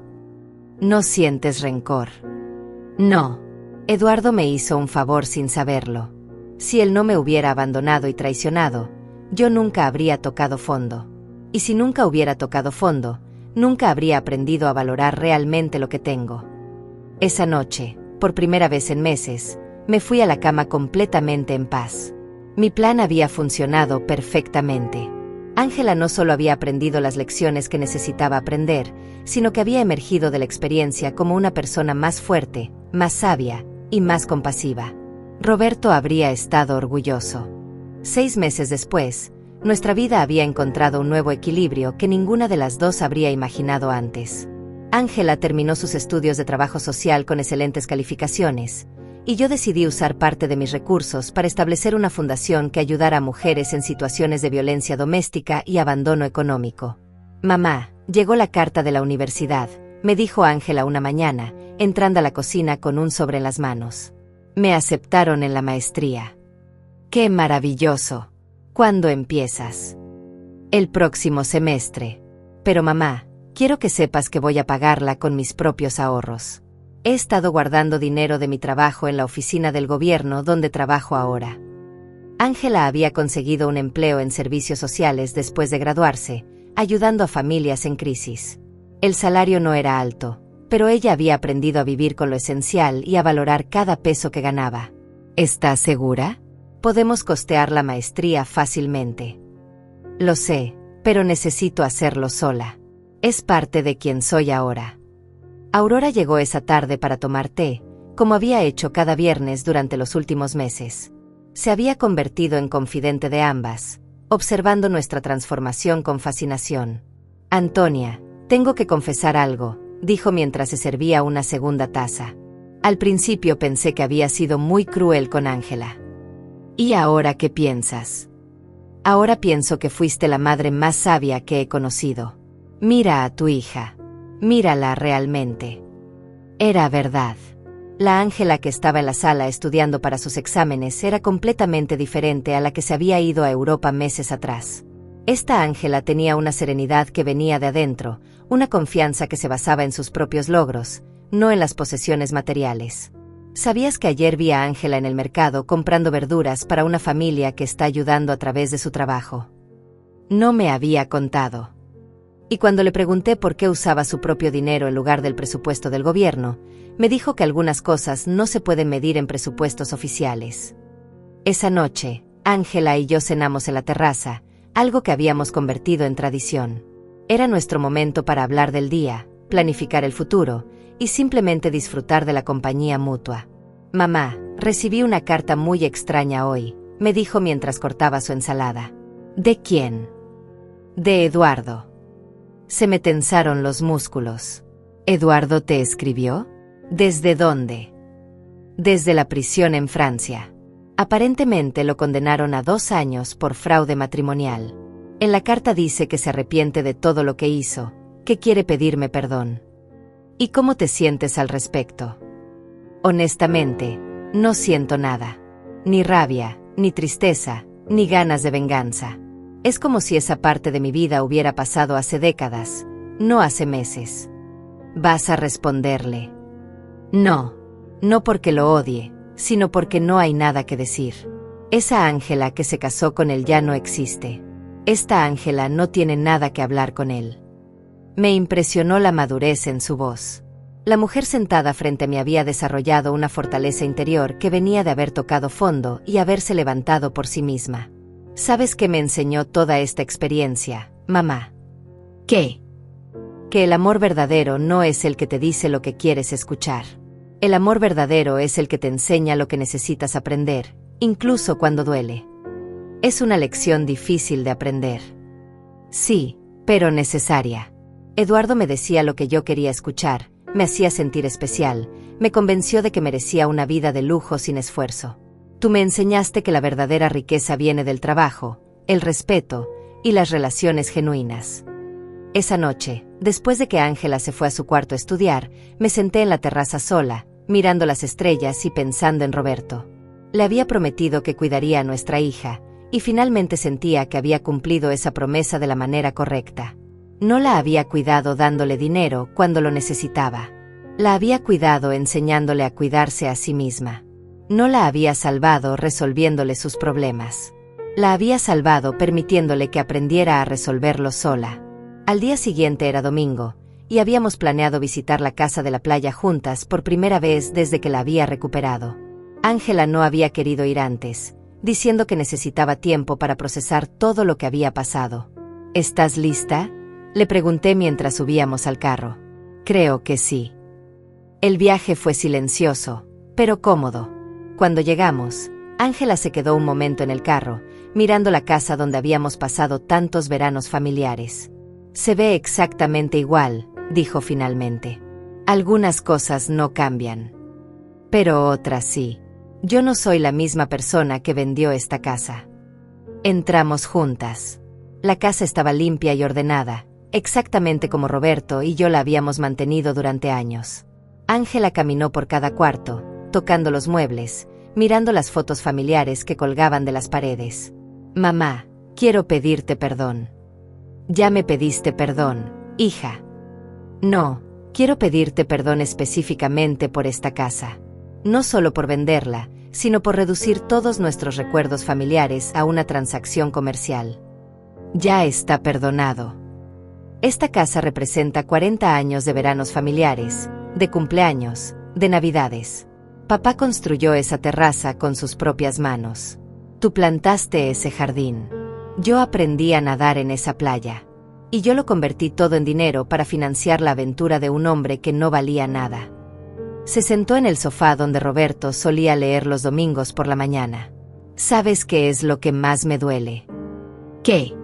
S1: ¿No sientes rencor? No. Eduardo me hizo un favor sin saberlo. Si él no me hubiera abandonado y traicionado, yo nunca habría tocado fondo. Y si nunca hubiera tocado fondo, nunca habría aprendido a valorar realmente lo que tengo. Esa noche, por primera vez en meses, me fui a la cama completamente en paz. Mi plan había funcionado perfectamente. Ángela no solo había aprendido las lecciones que necesitaba aprender, sino que había emergido de la experiencia como una persona más fuerte, más sabia y más compasiva. Roberto habría estado orgulloso. 6 meses después, nuestra vida había encontrado un nuevo equilibrio que ninguna de las dos habría imaginado antes. Ángela terminó sus estudios de trabajo social con excelentes calificaciones, y yo decidí usar parte de mis recursos para establecer una fundación que ayudara a mujeres en situaciones de violencia doméstica y abandono económico. Mamá, llegó la carta de la universidad, me dijo Ángela una mañana, entrando a la cocina con un sobre en las manos. Me aceptaron en la maestría. ¡Qué maravilloso! ¿Cuándo empiezas? El próximo semestre. Pero mamá, quiero que sepas que voy a pagarla con mis propios ahorros. He estado guardando dinero de mi trabajo en la oficina del gobierno donde trabajo ahora. Ángela había conseguido un empleo en servicios sociales después de graduarse, ayudando a familias en crisis. El salario no era alto, pero ella había aprendido a vivir con lo esencial y a valorar cada peso que ganaba. ¿Estás segura? Podemos costear la maestría fácilmente. Lo sé, pero necesito hacerlo sola. Es parte de quien soy ahora. Aurora llegó esa tarde para tomar té, como había hecho cada viernes durante los últimos meses. Se había convertido en confidente de ambas, observando nuestra transformación con fascinación. Antonia, tengo que confesar algo, dijo mientras se servía una segunda taza. Al principio pensé que había sido muy cruel con Ángela. ¿Y ahora qué piensas? Ahora pienso que fuiste la madre más sabia que he conocido. Mira a tu hija. Mírala realmente. Era verdad. La Ángela que estaba en la sala estudiando para sus exámenes era completamente diferente a la que se había ido a Europa meses atrás. Esta Ángela tenía una serenidad que venía de adentro, una confianza que se basaba en sus propios logros, no en las posesiones materiales. ¿Sabías que ayer vi a Ángela en el mercado comprando verduras para una familia que está ayudando a través de su trabajo? No me había contado. Y cuando le pregunté por qué usaba su propio dinero en lugar del presupuesto del gobierno, me dijo que algunas cosas no se pueden medir en presupuestos oficiales. Esa noche, Ángela y yo cenamos en la terraza, algo que habíamos convertido en tradición. Era nuestro momento para hablar del día, planificar el futuro y simplemente disfrutar de la compañía mutua. Mamá, recibí una carta muy extraña hoy, me dijo mientras cortaba su ensalada. ¿De quién? De Eduardo. Se me tensaron los músculos. ¿Eduardo te escribió? ¿Desde dónde? Desde la prisión en Francia. Aparentemente lo condenaron a 2 años por fraude matrimonial. En la carta dice que se arrepiente de todo lo que hizo, que quiere pedirme perdón. ¿Y cómo te sientes al respecto? Honestamente, no siento nada. Ni rabia, ni tristeza, ni ganas de venganza. Es como si esa parte de mi vida hubiera pasado hace décadas, no hace meses. ¿Vas a responderle? No, no porque lo odie, sino porque no hay nada que decir. Esa Ángela que se casó con él ya no existe. Esta Ángela no tiene nada que hablar con él. Me impresionó la madurez en su voz. La mujer sentada frente a mí había desarrollado una fortaleza interior que venía de haber tocado fondo y haberse levantado por sí misma. ¿Sabes qué me enseñó toda esta experiencia, mamá? ¿Qué? Que el amor verdadero no es el que te dice lo que quieres escuchar. El amor verdadero es el que te enseña lo que necesitas aprender, incluso cuando duele. Es una lección difícil de aprender. Sí, pero necesaria. Eduardo me decía lo que yo quería escuchar, me hacía sentir especial, me convenció de que merecía una vida de lujo sin esfuerzo. Tú me enseñaste que la verdadera riqueza viene del trabajo, el respeto y las relaciones genuinas. Esa noche, después de que Ángela se fue a su cuarto a estudiar, me senté en la terraza sola, mirando las estrellas y pensando en Roberto. Le había prometido que cuidaría a nuestra hija, y finalmente sentía que había cumplido esa promesa de la manera correcta. No la había cuidado dándole dinero cuando lo necesitaba. La había cuidado enseñándole a cuidarse a sí misma. No la había salvado resolviéndole sus problemas. La había salvado permitiéndole que aprendiera a resolverlo sola. Al día siguiente era domingo, y habíamos planeado visitar la casa de la playa juntas por primera vez desde que la había recuperado. Ángela no había querido ir antes, diciendo que necesitaba tiempo para procesar todo lo que había pasado. ¿Estás lista?, le pregunté mientras subíamos al carro. Creo que sí. El viaje fue silencioso, pero cómodo. Cuando llegamos, Ángela se quedó un momento en el carro, mirando la casa donde habíamos pasado tantos veranos familiares. Se ve exactamente igual, dijo finalmente. Algunas cosas no cambian. Pero otras sí. Yo no soy la misma persona que vendió esta casa. Entramos juntas. La casa estaba limpia y ordenada, exactamente como Roberto y yo la habíamos mantenido durante años. Ángela caminó por cada cuarto, tocando los muebles, mirando las fotos familiares que colgaban de las paredes. Mamá, quiero pedirte perdón. Ya me pediste perdón, hija. No, quiero pedirte perdón específicamente por esta casa. No solo por venderla, sino por reducir todos nuestros recuerdos familiares a una transacción comercial. Ya está perdonado. Esta casa representa 40 años de veranos familiares, de cumpleaños, de navidades. Papá construyó esa terraza con sus propias manos. Tú plantaste ese jardín. Yo aprendí a nadar en esa playa. Y yo lo convertí todo en dinero para financiar la aventura de un hombre que no valía nada. Se sentó en el sofá donde Roberto solía leer los domingos por la mañana. ¿Sabes qué es lo que más me duele? ¿Qué?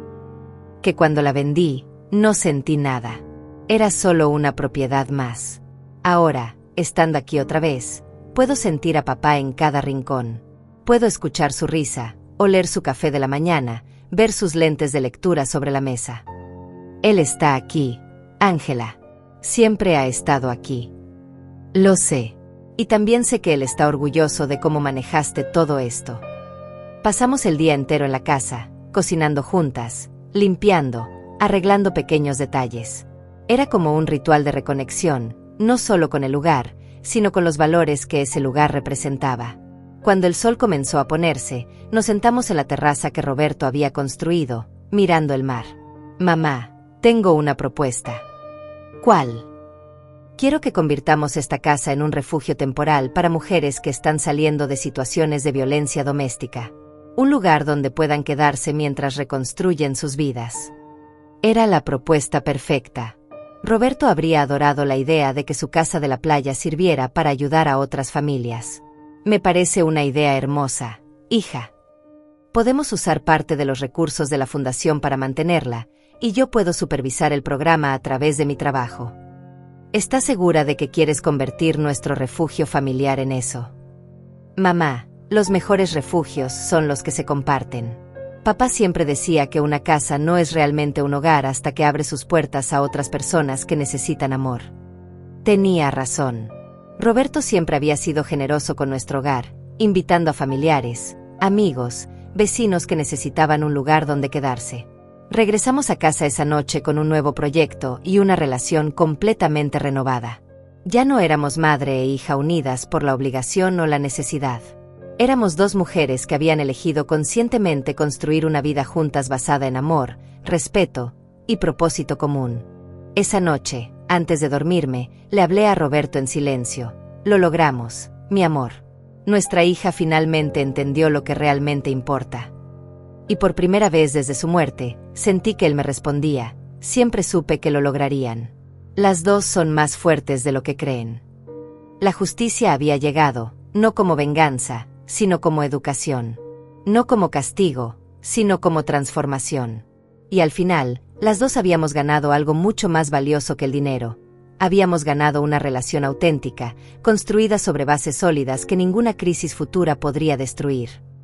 S1: Que cuando la vendí, no sentí nada. Era solo una propiedad más. Ahora, estando aquí otra vez, puedo sentir a papá en cada rincón. Puedo escuchar su risa, oler su café de la mañana, ver sus lentes de lectura sobre la mesa. Él está aquí, Ángela. Siempre ha estado aquí. Lo sé. Y también sé que él está orgulloso de cómo manejaste todo esto. Pasamos el día entero en la casa, cocinando juntas, limpiando, arreglando pequeños detalles. Era como un ritual de reconexión, no solo con el lugar, sino con los valores que ese lugar representaba. Cuando el sol comenzó a ponerse, nos sentamos en la terraza que Roberto había construido, mirando el mar. Mamá, tengo una propuesta. ¿Cuál? Quiero que convirtamos esta casa en un refugio temporal para mujeres que están saliendo de situaciones de violencia doméstica. Un lugar donde puedan quedarse mientras reconstruyen sus vidas. Era la propuesta perfecta. Roberto habría adorado la idea de que su casa de la playa sirviera para ayudar a otras familias. Me parece una idea hermosa, hija. Podemos usar parte de los recursos de la fundación para mantenerla, y yo puedo supervisar el programa a través de mi trabajo. ¿Estás segura de que quieres convertir nuestro refugio familiar en eso? Mamá, los mejores refugios son los que se comparten. Papá siempre decía que una casa no es realmente un hogar hasta que abre sus puertas a otras personas que necesitan amor. Tenía razón. Roberto siempre había sido generoso con nuestro hogar, invitando a familiares, amigos, vecinos que necesitaban un lugar donde quedarse. Regresamos a casa esa noche con un nuevo proyecto y una relación completamente renovada. Ya no éramos madre e hija unidas por la obligación o la necesidad. Éramos dos mujeres que habían elegido conscientemente construir una vida juntas basada en amor, respeto y propósito común. Esa noche, antes de dormirme, le hablé a Roberto en silencio. Lo logramos, mi amor. Nuestra hija finalmente entendió lo que realmente importa. Y por primera vez desde su muerte, sentí que él me respondía. Siempre supe que lo lograrían. Las dos son más fuertes de lo que creen. La justicia había llegado, no como venganza, sino como educación. No como castigo, sino como transformación. Y al final, las dos habíamos ganado algo mucho más valioso que el dinero. Habíamos ganado una relación auténtica, construida sobre bases sólidas que ninguna crisis futura podría destruir.